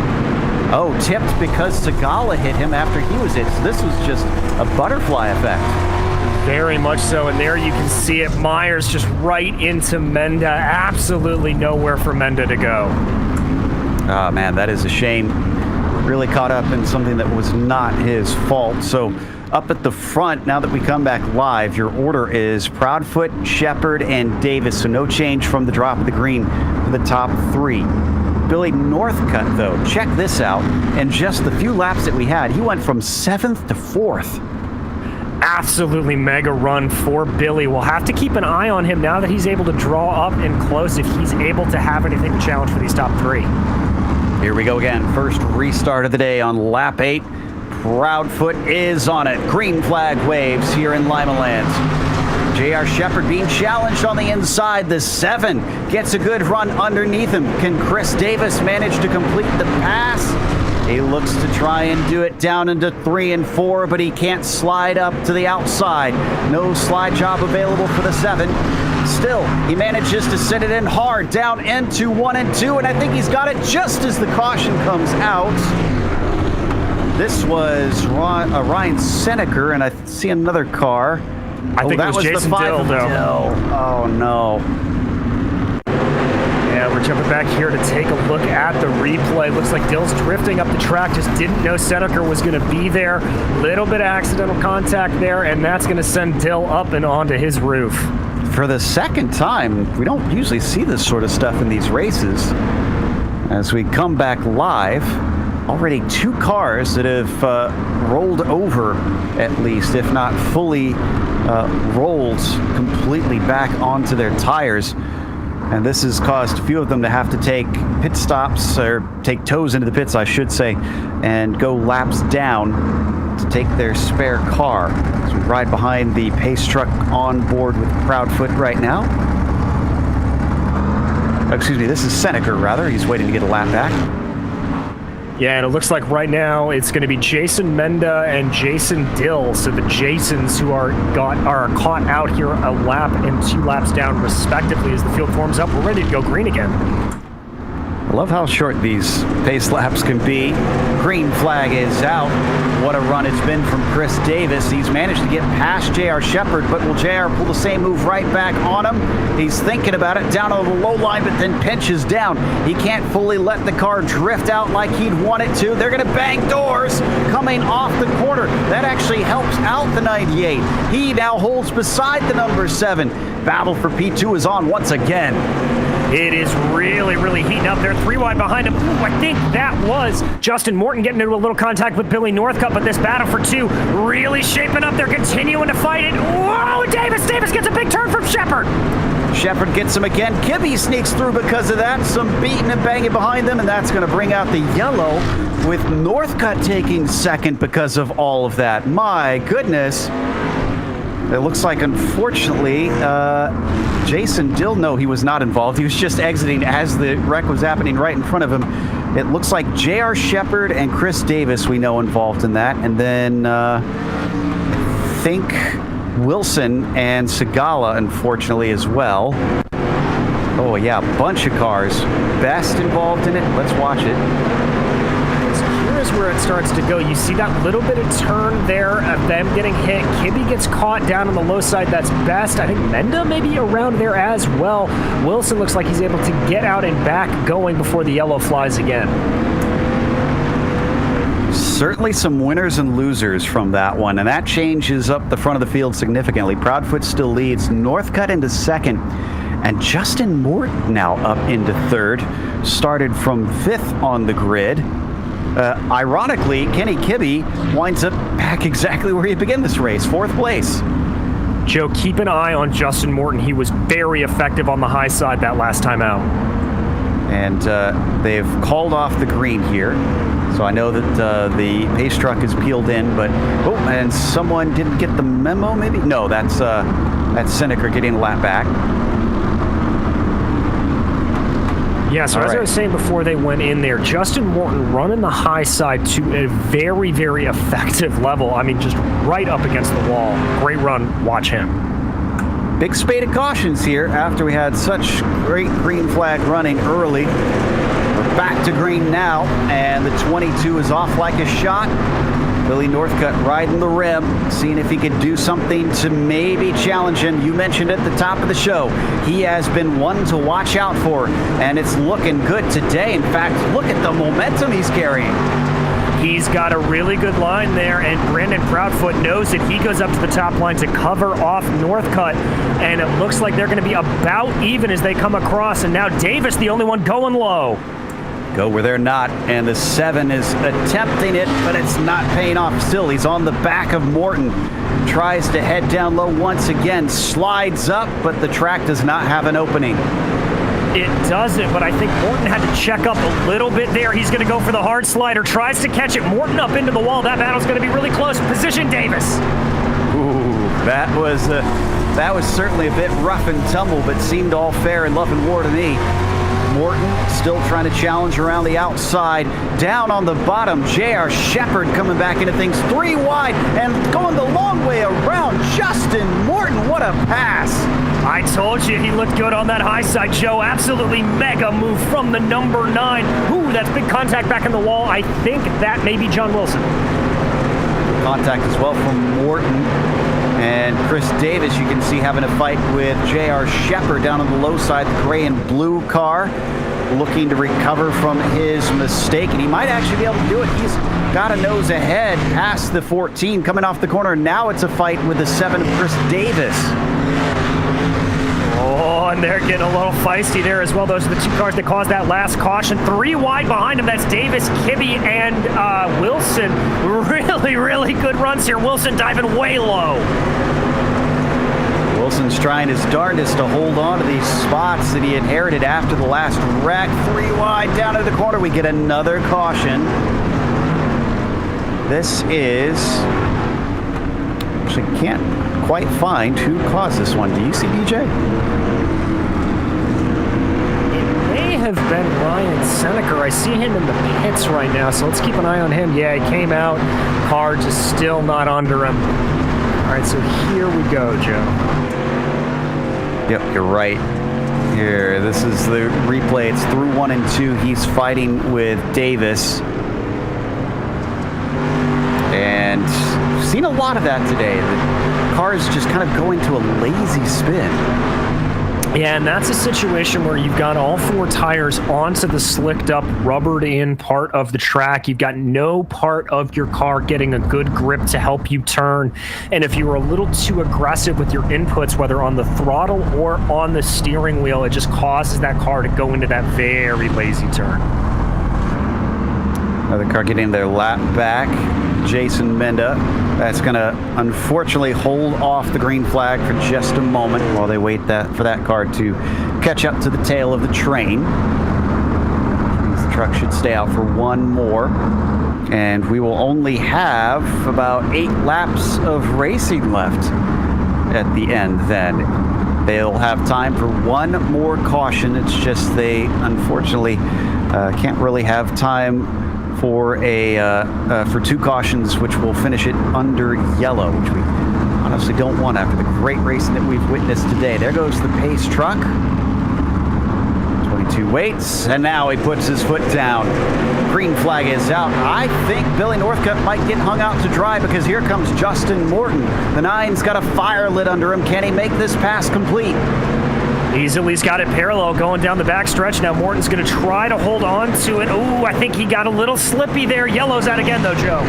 Oh, tipped because Segala hit him after he was hit. So this was just a butterfly effect. Very much so, and there you can see it. Myers just right into Menda. Absolutely nowhere for Menda to go. Oh, man, that is a shame. Really caught up in something that was not his fault. So up at the front, now that we come back live, your order is Proudfoot, Shepard, and Davis. So no change from the drop of the green to the top three. Billy Northcutt, though, check this out. In just the few laps that we had, he went from 7th to 4th. Absolutely mega run for Billy. We'll have to keep an eye on him now that he's able to draw up and close if he's able to have anything to challenge for these top three. Here we go again. First restart of the day on lap 8. Proudfoot is on it. Green flag waves here in Limaland. J.R. Shepard being challenged on the inside. The 7 gets a good run underneath him. Can Chris Davis manage to complete the pass? He looks to try and do it down into 3 and 4, but he can't slide up to the outside. No slide job available for the 7. Still, he manages to set it in hard down into 1 and 2, and I think he's got it just as the caution comes out. This was Ryan Seneker, and I see another car. I think it was Jason Dill, though. Oh, no. Yeah, we're jumping back here to take a look at the replay. Looks like Dill's drifting up the track. Just didn't know Seneker was going to be there. Little bit of accidental contact there, and that's going to send Dill up and onto his roof. For the second time, we don't usually see this sort of stuff in these races. As we come back live, already 2 cars that have rolled over, at least, if not fully rolled completely back onto their tires. And this has caused a few of them to have to take pit stops, or take tows into the pits, I should say, and go laps down to take their spare car. So we ride behind the pace truck on board with Proudfoot right now. Excuse me, this is Seneker, rather. He's waiting to get a lap back. Yeah, and it looks like right now it's going to be Jason Menda and Jason Dill. So the Jasons who are caught out here a lap and 2 laps down respectively as the field forms up. We're ready to go green again. I love how short these pace laps can be. Green flag is out. What a run it's been from Chris Davis. He's managed to get past J.R. Shepard, but will J.R. pull the same move right back on him? He's thinking about it down on the low line, but then pinches down. He can't fully let the car drift out like he'd want it to. They're going to bang doors coming off the corner. That actually helps out the 98. He now holds beside the number 7. Battle for P2 is on once again. It is really, really heating up there. 3 wide behind him. Ooh, I think that was Justin Morton getting into a little contact with Billy Northcutt, but this battle for 2 really shaping up. They're continuing to fight it. Whoa, Davis gets a big turn from Shepard. Shepard gets him again. Kibbe sneaks through because of that. Some beating and banging behind them, and that's going to bring out the yellow, with Northcutt taking second because of all of that. My goodness. It looks like, unfortunately, Jason Dill, no, he was not involved. He was just exiting as the wreck was happening right in front of him. It looks like J.R. Shepard and Chris Davis, we know, involved in that. And then I think Wilson and Segala, unfortunately, as well. Oh, yeah, a bunch of cars. Best involved in it. Let's watch it. Here's where it starts to go. You see that little bit of turn there of them getting hit. Kibbe gets caught down on the low side. That's Best. I think Menda may be around there as well. Wilson looks like he's able to get out and back going before the yellow flies again. Certainly some winners and losers from that one, and that changes up the front of the field significantly. Proudfoot still leads. Northcutt into second. And Justin Morton now up into third, started from 5th on the grid. Ironically, Kenny Kibbe winds up back exactly where he began this race, 4th place. Joe, keep an eye on Justin Morton. He was very effective on the high side that last time out. And they've called off the green here. So I know that the pace truck is peeled in, but oh, and someone didn't get the memo, maybe? No, that's Seneca getting a lap back. Yeah, so as I was saying before they went in there, Justin Morton running the high side to a very, very effective level. I mean, just right up against the wall. Great run. Watch him. Big spate of cautions here after we had such great green flag running early. We're back to green now, and the 22 is off like a shot. Billy Northcutt riding the rim, seeing if he could do something to maybe challenge him. You mentioned at the top of the show, he has been one to watch out for, and it's looking good today. In fact, look at the momentum he's carrying. He's got a really good line there, and Brandon Proudfoot knows that he goes up to the top line to cover off Northcutt, and it looks like they're going to be about even as they come across, and now Davis, the only one going low. Go where they're not, and the 7 is attempting it, but it's not paying off still. He's on the back of Morton, tries to head down low once again, slides up, but the track does not have an opening. It doesn't, but I think Morton had to check up a little bit there. He's going to go for the hard slider, tries to catch it. Morton up into the wall. That battle's going to be really close. Position Davis. Ooh, that was certainly a bit rough and tumble, but seemed all fair and love and war to me. Morton still trying to challenge around the outside. Down on the bottom, J.R. Shepard coming back into things. 3 wide and going the long way around. Justin Morton, what a pass. I told you he looked good on that high side, Joe. Absolutely mega move from the number 9. Ooh, that's big contact back in the wall. I think that may be John Wilson. Contact as well from Morton. And Chris Davis, you can see having a fight with J.R. Shepard down on the low side, the gray and blue car, looking to recover from his mistake. And he might actually be able to do it. He's got a nose ahead past the 14 coming off the corner. Now it's a fight with the 7 of Chris Davis. Oh, and they're getting a little feisty there as well. Those are the 2 cars that caused that last caution. 3 wide behind him. That's Davis, Kibbe, and Wilson. Really, really good runs here. Wilson diving way low. Wilson's trying his darndest to hold on to these spots that he inherited after the last wreck. 3 wide down to the corner. We get another caution. This is... Actually, can't quite find who caused this one. Do you see, DJ? It may have been Ryan Seneca. I see him in the pits right now, so let's keep an eye on him. Yeah, he came out. Car just still not under him. All right, so here we go, Joe. Yep, you're right. Here, this is the replay. It's through 1 and 2. He's fighting with Davis. And seen a lot of that today. The cars just kind of going to a lazy spin. Yeah, and that's a situation where you've got all 4 tires onto the slicked up, rubbered in part of the track. You've got no part of your car getting a good grip to help you turn. And if you were a little too aggressive with your inputs, whether on the throttle or on the steering wheel, it just causes that car to go into that very lazy turn. Another car getting their lap back. Jason Menda. That's going to unfortunately hold off the green flag for just a moment while they wait for that car to catch up to the tail of the train. The truck should stay out for 1 more. And we will only have about 8 laps of racing left at the end then. They'll have time for 1 more caution. It's just they unfortunately can't really have time for for 2 cautions, which will finish it under yellow, which we honestly don't want after the great racing that we've witnessed today. There goes the pace truck. 22 waits, and now he puts his foot down. Green flag is out. I think Billy Northcutt might get hung out to dry because here comes Justin Morton. The 9's got a fire lit under him. Can he make this pass complete? Easily got it parallel going down the back stretch. Now Morton's going to try to hold on to it. Ooh, I think he got a little slippy there. Yellow's out again, though, Joe.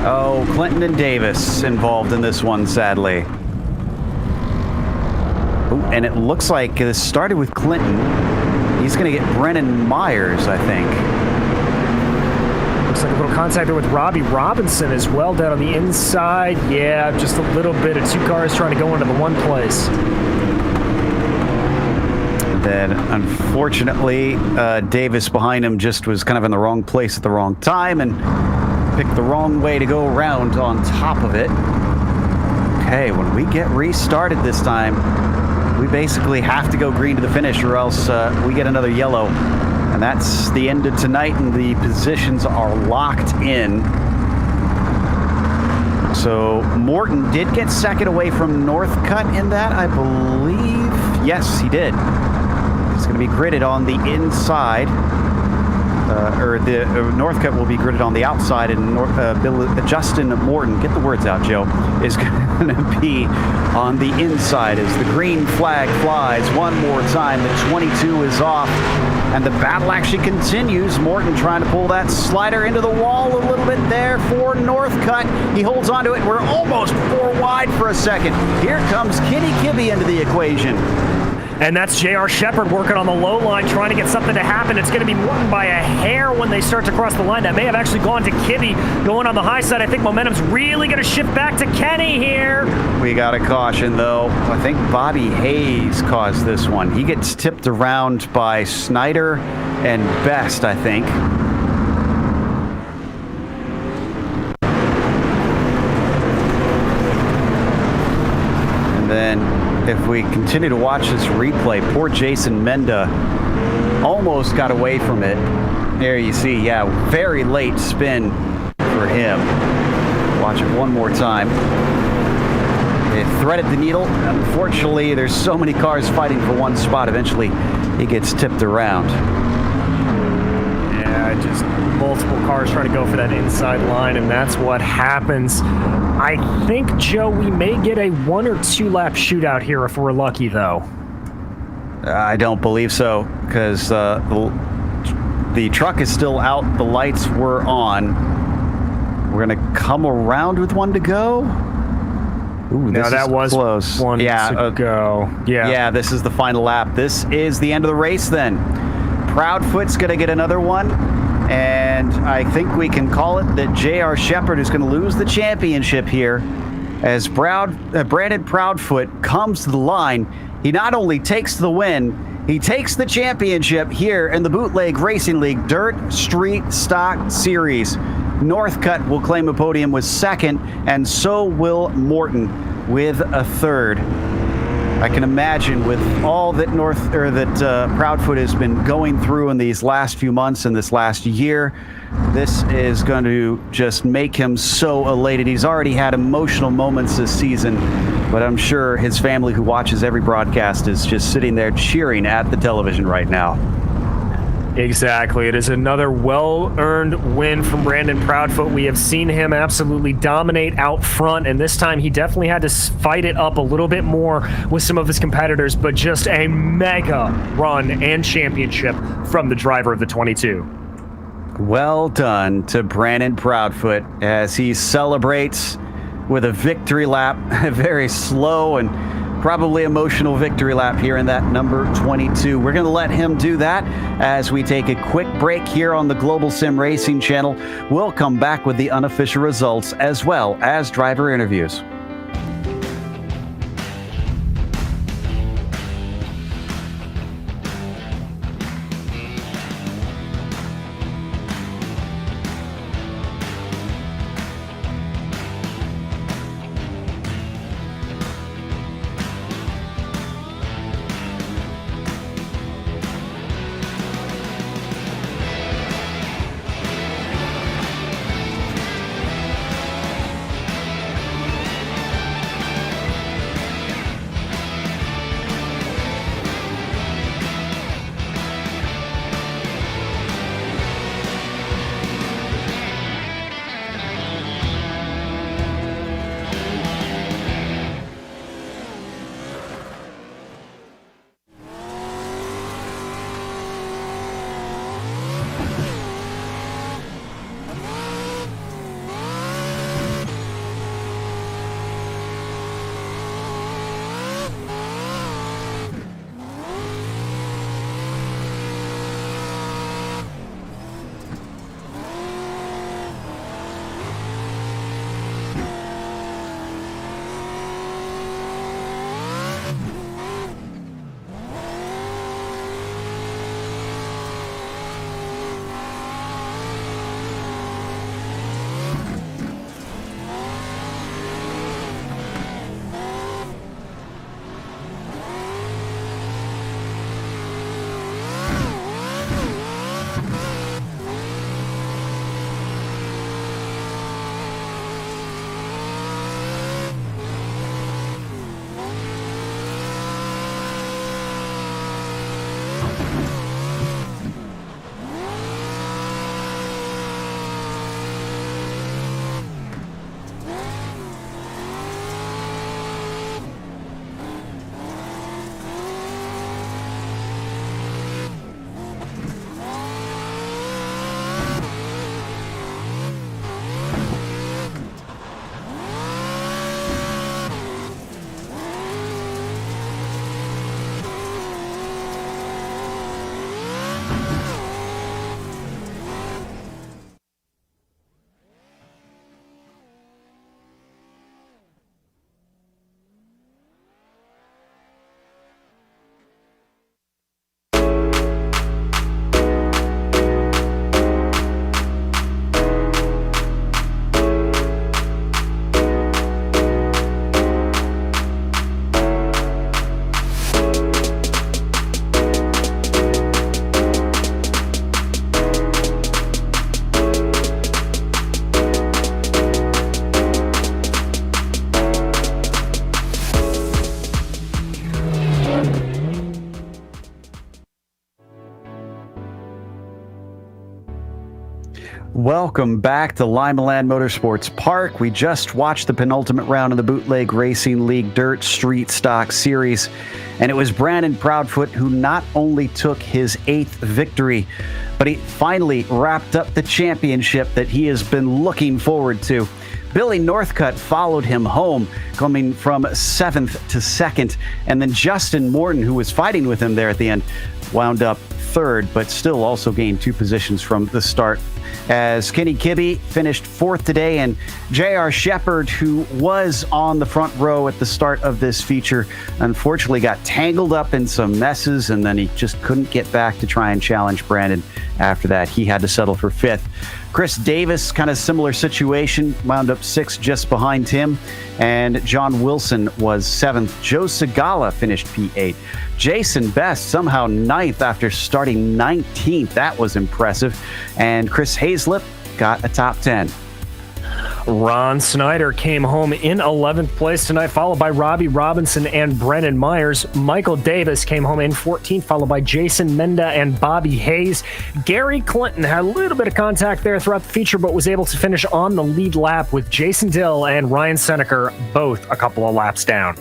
Oh, Clinton and Davis involved in this one, sadly. Ooh, and it looks like this started with Clinton. He's going to get Brennan Myers, I think. Looks like a little contact there with Robbie Robinson as well down on the inside. Yeah, just a little bit of 2 cars trying to go into the one place. Then, unfortunately, Davis behind him just was kind of in the wrong place at the wrong time and picked the wrong way to go around on top of it. Okay, when we get restarted this time, we basically have to go green to the finish or else we get another yellow. And that's the end of tonight, and the positions are locked in. So Morton did get second away from Northcutt in that, I believe. Yes, he did. He's going to be gridded on the inside. Or the Northcutt will be gridded on the outside, and Justin Morton, get the words out, Joe, is going to be on the inside as the green flag flies one more time. The 22 is off, and the battle actually continues. Morton trying to pull that slider into the wall a little bit there for Northcutt. He holds onto it. We're almost 4 wide for a second. Here comes Kitty Kibbe into the equation. And that's J.R. Shepard working on the low line, trying to get something to happen. It's going to be Morton by a hair when they start to cross the line. That may have actually gone to Kibbe going on the high side. I think momentum's really going to shift back to Kenny here. We got a caution, though. I think Bobby Hayes caused this one. He gets tipped around by Snyder and Best, I think. And then if we continue to watch this replay, poor Jason Menda almost got away from it. There you see, yeah, very late spin for him. Watch it one more time. It threaded the needle. Unfortunately, there's so many cars fighting for one spot. Eventually, he gets tipped around. Yeah, just multiple cars trying to go for that inside line, and that's what happens. I think, Joe, we may get a 1 or 2 lap shootout here if we're lucky, though. I don't believe so, because the truck is still out. The lights were on. We're going to come around with 1 to go. Ooh, this that was close. 1 to go. Yeah, this is the final lap. This is the end of the race then. Proudfoot's going to get another one. And I think we can call it that J.R. Shepard is going to lose the championship here as Brandon Proudfoot comes to the line. He not only takes the win, he takes the championship here in the Bootleg Racing League Dirt Street Stock Series. Northcutt will claim a podium with second, and so will Morton with a third. I can imagine with all that Proudfoot has been going through in these last few months and this last year, this is going to just make him so elated. He's already had emotional moments this season, but I'm sure his family who watches every broadcast is just sitting there cheering at the television right now. Exactly. It is another well-earned win from Brandon Proudfoot. We have seen him absolutely dominate out front, and this time he definitely had to fight it up a little bit more with some of his competitors, but just a mega run and championship from the driver of the 22. Well done to Brandon Proudfoot as he celebrates with a victory lap, a very slow and probably emotional victory lap here in that number 22. We're going to let him do that as we take a quick break here on the Global Sim Racing Channel. We'll come back with the unofficial results as well as driver interviews. welcome back to Limaland Motorsports Park. We just watched the penultimate round of the Bootleg Racing League Dirt Street Stock Series, and it was Brandon Proudfoot who not only took his 8th victory, but he finally wrapped up the championship that he has been looking forward to. Billy Northcutt followed him home, coming from 7th to 2nd, and then Justin Morton, who was fighting with him there at the end, wound up 3rd, but still also gained 2 positions from the start, as Kenny Kibbe finished 4th today, and J.R. Shepard, who was on the front row at the start of this feature, unfortunately got tangled up in some messes, and then he just couldn't get back to try and challenge Brandon. After that, he had to settle for 5th. Chris Davis, kind of similar situation, wound up 6th just behind him, and John Wilson was 7th. Joe Segala finished P8. Jason Best somehow 9th after starting 19th. That was impressive. And Chris Hazlip got a top 10. Ron Snyder came home in 11th place tonight, followed by Robbie Robinson and Brennan Myers. Michael Davis came home in 14th, followed by Jason Menda and Bobby Hayes. Gary Clinton had a little bit of contact there throughout the feature, but was able to finish on the lead lap with Jason Dill and Ryan Seneker both a couple of laps down.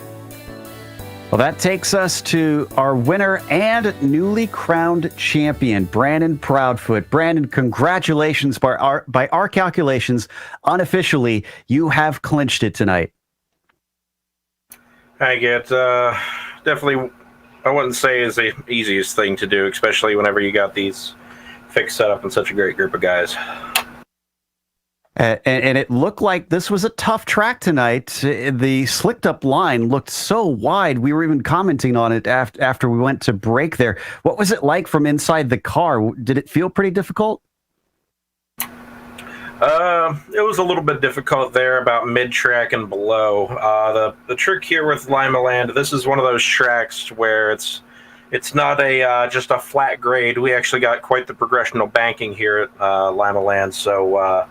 Well, that takes us to our winner and newly crowned champion, Brandon Proudfoot. Brandon, congratulations. By our calculations, unofficially, you have clinched it tonight. I get definitely, I wouldn't say is the easiest thing to do, especially whenever you got these fixed set up in such a great group of guys. And it looked like this was a tough track tonight. The slicked up line looked so wide. We were even commenting on it after we went to break there. What was it like from inside the car? Did it feel pretty difficult? It was a little bit difficult there about mid-track and below. The trick here with Limaland, this is one of those tracks where it's not a just a flat grade. We actually got quite the progressional banking here at Limaland, so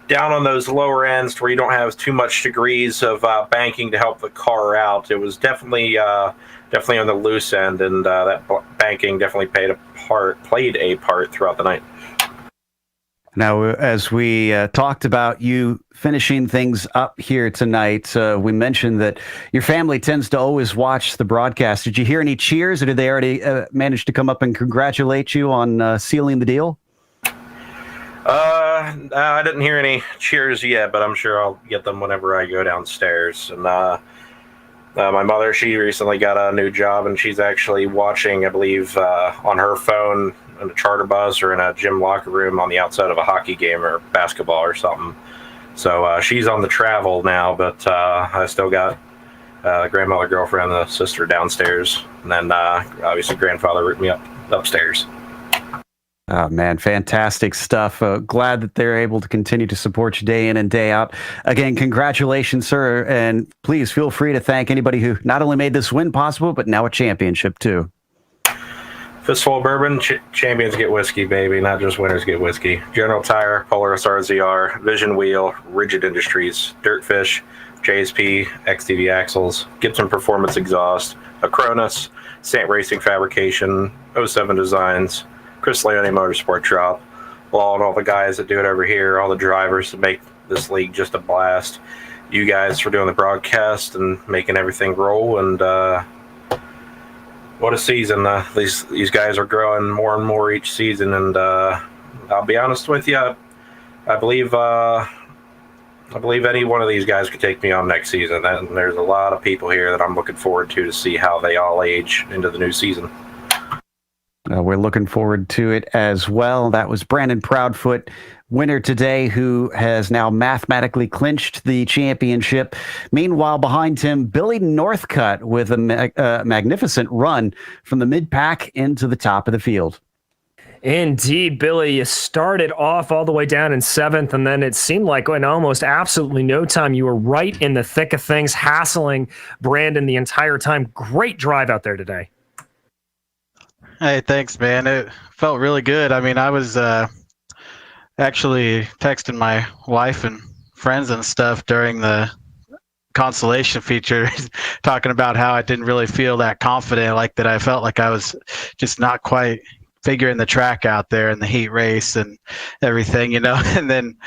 down on those lower ends where you don't have too much degrees of banking to help the car out, it was definitely on the loose end, and that banking definitely played a part throughout the night. Now, as we talked about you finishing things up here tonight, we mentioned that your family tends to always watch the broadcast. Did you hear any cheers, or did they already manage to come up and congratulate you on sealing the deal? I didn't hear any cheers yet, but I'm sure I'll get them whenever I go downstairs. And my mother, she recently got a new job, and she's actually watching, I believe, on her phone in a charter bus or in a gym locker room on the outside of a hockey game or basketball or something. So she's on the travel now, but I still got grandmother, girlfriend, and the sister downstairs, and then obviously grandfather ripped me up upstairs. Oh, man, fantastic stuff. Glad that they're able to continue to support you day in and day out. Again, congratulations, sir, and please feel free to thank anybody who not only made this win possible, but now a championship, too. Fistful of bourbon, champions get whiskey, baby, not just winners get whiskey. General Tire, Polaris RZR, Vision Wheel, Rigid Industries, Dirtfish, JSP, XTV Axles, Gibson Performance Exhaust, Acronis, Sant Racing Fabrication, 07 Designs, Chris Leone Motorsport Shop, and all the guys that do it over here, all the drivers that make this league just a blast. You guys for doing the broadcast and making everything roll, and what a season. These guys are growing more and more each season, and I'll be honest with you, I believe any one of these guys could take me on next season. And there's a lot of people here that I'm looking forward to see how they all age into the new season. We're looking forward to it as well. That was Brandon Proudfoot, winner today, who has now mathematically clinched the championship. Meanwhile, behind him, Billy Northcutt with a magnificent run from the mid-pack into the top of the field. Indeed, Billy, you started off all the way down in 7th, and then it seemed like in almost absolutely no time, you were right in the thick of things, hassling Brandon the entire time. Great drive out there today. Hey, thanks, man. It felt really good. I mean, I was actually texting my wife and friends and stuff during the consolation feature, talking about how I didn't really feel that confident, like that I felt like I was just not quite figuring the track out there in the heat race and everything, you know. And then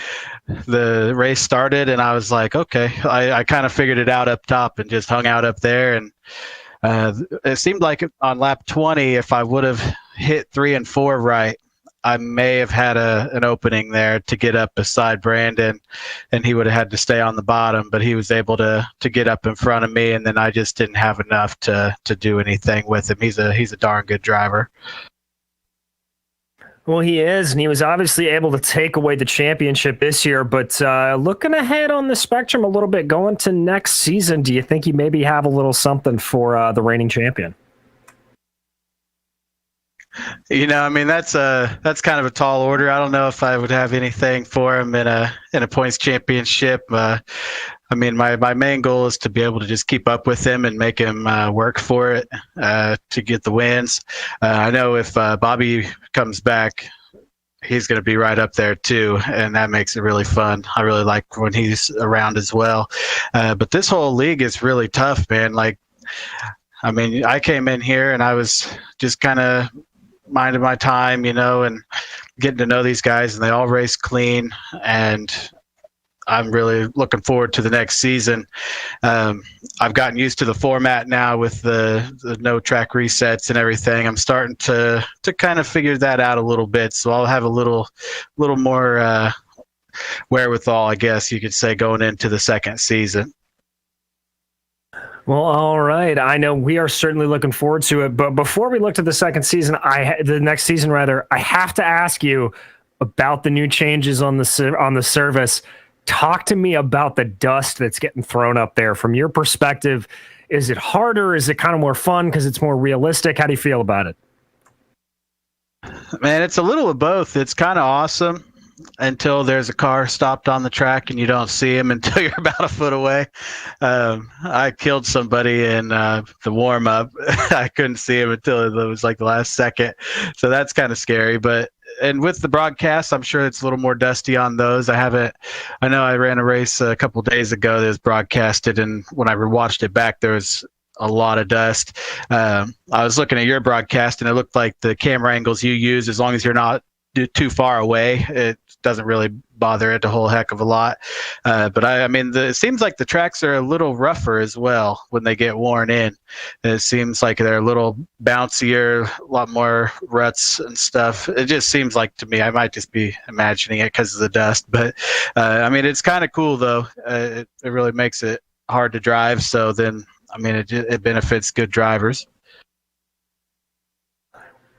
the race started, and I was like, okay, I kind of figured it out up top and just hung out up there. And it seemed like on lap 20, if I would have hit 3 and 4 right, I may have had an opening there to get up beside Brandon, and he would have had to stay on the bottom, but he was able to get up in front of me, and then I just didn't have enough to do anything with him. He's a darn good driver. Well, he is, and he was obviously able to take away the championship this year, but looking ahead on the spectrum a little bit, going to next season, do you think you maybe have a little something for the reigning champion? You know, I mean, that's kind of a tall order. I don't know if I would have anything for him in a points championship. I mean, my main goal is to be able to just keep up with him and make him work for it to get the wins. I know if Bobby comes back, he's going to be right up there too, and that makes it really fun. I really like when he's around as well. But this whole league is really tough, man. Like, I mean, I came in here and I was just kind of minding my time, you know, and getting to know these guys, and they all race clean, and I'm really looking forward to the next season. I've gotten used to the format now with the no track resets and everything. I'm starting to kind of figure that out a little bit, so I'll have a little more wherewithal, I guess you could say, going into the second season. Well, all right. I know we are certainly looking forward to it. But before we look to the the next season, I have to ask you about the new changes on the service. Talk to me about the dust that's getting thrown up there. From your perspective, is it harder? Is it kind of more fun because it's more realistic? How do you feel about it? Man, it's a little of both. It's kind of awesome until there's a car stopped on the track and you don't see him until you're about a foot away. I killed somebody in the warm-up. I couldn't see him until it was like the last second. So that's kind of scary. And with the broadcast, I'm sure it's a little more dusty on those. I know I ran a race a couple days ago that was broadcasted, and when I watched it back, there was a lot of dust. I was looking at your broadcast, and it looked like the camera angles you use, as long as you're not too far away, it doesn't really bother it a whole heck of a lot. But I mean, it seems like the tracks are a little rougher as well when they get worn in. It seems like they're a little bouncier, a lot more ruts and stuff. It just seems like to me, I might just be imagining it because of the dust. But I mean, it's kind of cool though. It really makes it hard to drive. So then, I mean, it benefits good drivers.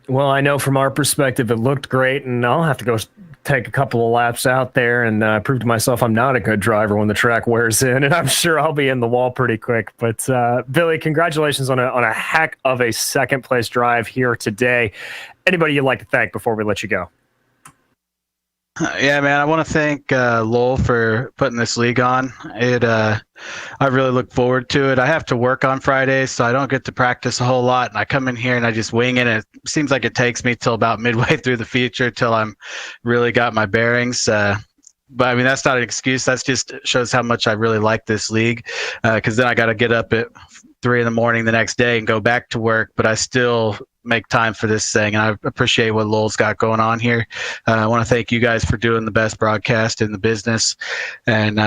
Well, I know from our perspective, it looked great, and I'll have to go take a couple of laps out there and prove to myself I'm not a good driver when the track wears in, and I'm sure I'll be in the wall pretty quick. But Billy, congratulations on a heck of a second place drive here today. Anybody you'd like to thank before we let you go? Yeah, man, I want to thank Lowell for putting this league on. I really look forward to it. I have to work on Fridays, so I don't get to practice a whole lot. And I come in here and I just wing it. It seems like it takes me till about midway through the feature till I'm really got my bearings. But I mean, that's not an excuse. That's just shows how much I really like this league. Because then I got to get up at 3 a.m. the next day and go back to work. But I still make time for this thing, and I appreciate what Lowell's got going on here. I want to thank you guys for doing the best broadcast in the business, and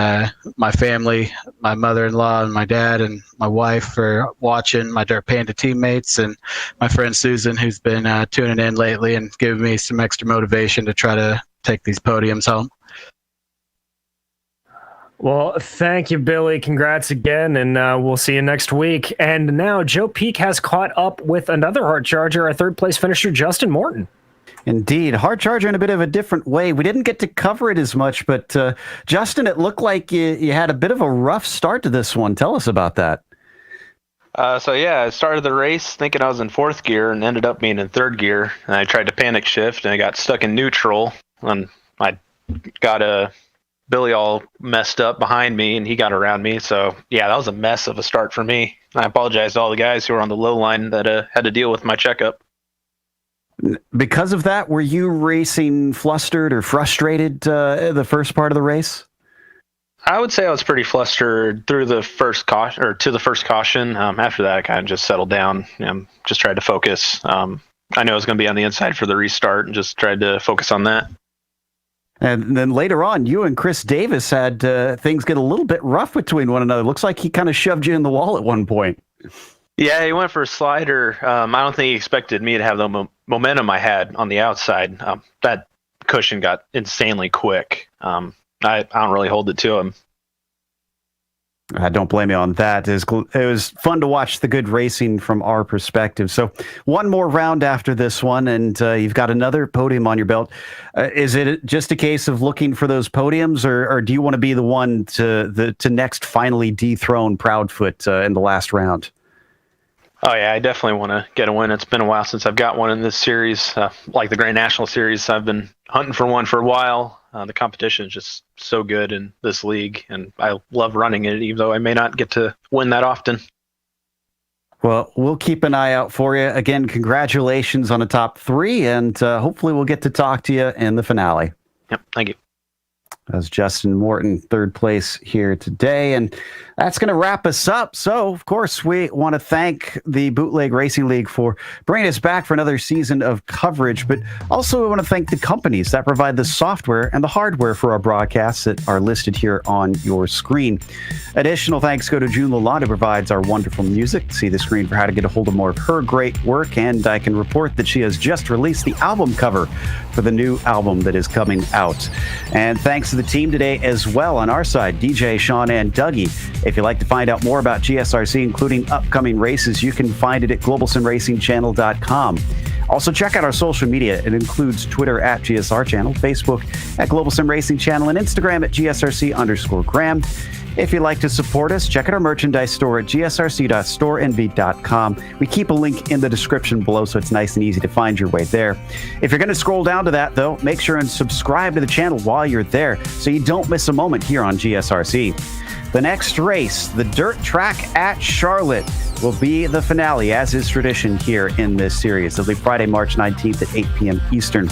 my family, my mother-in-law and my dad and my wife for watching, my Dirt Panda teammates, and my friend Susan, who's been tuning in lately and giving me some extra motivation to try to take these podiums home. Well, thank you, Billy. Congrats again, and we'll see you next week. And now Joe Peak has caught up with another hard charger, our third-place finisher, Justin Morton. Indeed. Hard charger in a bit of a different way. We didn't get to cover it as much, but Justin, it looked like you had a bit of a rough start to this one. Tell us about that. I started the race thinking I was in fourth gear and ended up being in third gear. And I tried to panic shift, and I got stuck in neutral, and I got Billy all messed up behind me, and he got around me. So, yeah, that was a mess of a start for me. I apologize to all the guys who were on the low line that had to deal with my checkup. Because of that, were you racing flustered or frustrated the first part of the race? I would say I was pretty flustered through the first caution, or to the first caution. After that, I kind of just settled down. Just tried to focus. I know I was going to be on the inside for the restart and just tried to focus on that. And then later on, you and Chris Davis had things get a little bit rough between one another. Looks like he kind of shoved you in the wall at one point. Yeah, he went for a slider. I don't think he expected me to have the momentum I had on the outside. That cushion got insanely quick. I don't really hold it to him. I don't blame you on that. It was fun to watch the good racing from our perspective. So one more round after this one, and you've got another podium on your belt. Is it just a case of looking for those podiums, or do you want to be the one to next finally dethrone Proudfoot in the last round? Oh, yeah, I definitely want to get a win. It's been a while since I've got one in this series. Like the Grand National Series, I've been hunting for one for a while. The competition is just so good in this league, and I love running it, even though I may not get to win that often. Well, we'll keep an eye out for you. Again, congratulations on the top 3, and hopefully we'll get to talk to you in the finale. Yep, thank you. As Justin Morton, 3rd place here today. And that's going to wrap us up. So, of course, we want to thank the Bootleg Racing League for bringing us back for another season of coverage. But also, we want to thank the companies that provide the software and the hardware for our broadcasts that are listed here on your screen. Additional thanks go to June Lalonde, who provides our wonderful music. See the screen for how to get a hold of more of her great work. And I can report that she has just released the album cover for the new album that is coming out. And thanks to the team today as well on our side, DJ, Sean, and Dougie. If you'd like to find out more about GSRC, including upcoming races, you can find it at globalsimracingchannel.com. Also, check out our social media. It includes Twitter at GSR Channel, Facebook at Global Sim Racing Channel, and Instagram at GSRC_Graham. If you'd like to support us, check out our merchandise store at gsrc.storenv.com. We keep a link in the description below, so it's nice and easy to find your way there. If you're going to scroll down to that, though, make sure and subscribe to the channel while you're there so you don't miss a moment here on GSRC. The next race, the dirt track at Charlotte, will be the finale, as is tradition here in this series. It'll be Friday, March 19th at 8 p.m. Eastern.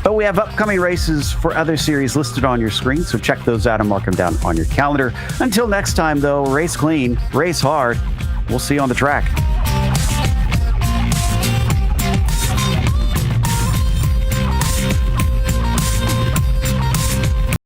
But we have upcoming races for other series listed on your screen, so check those out and mark them down on your calendar. Until next time, though, race clean, race hard. We'll see you on the track.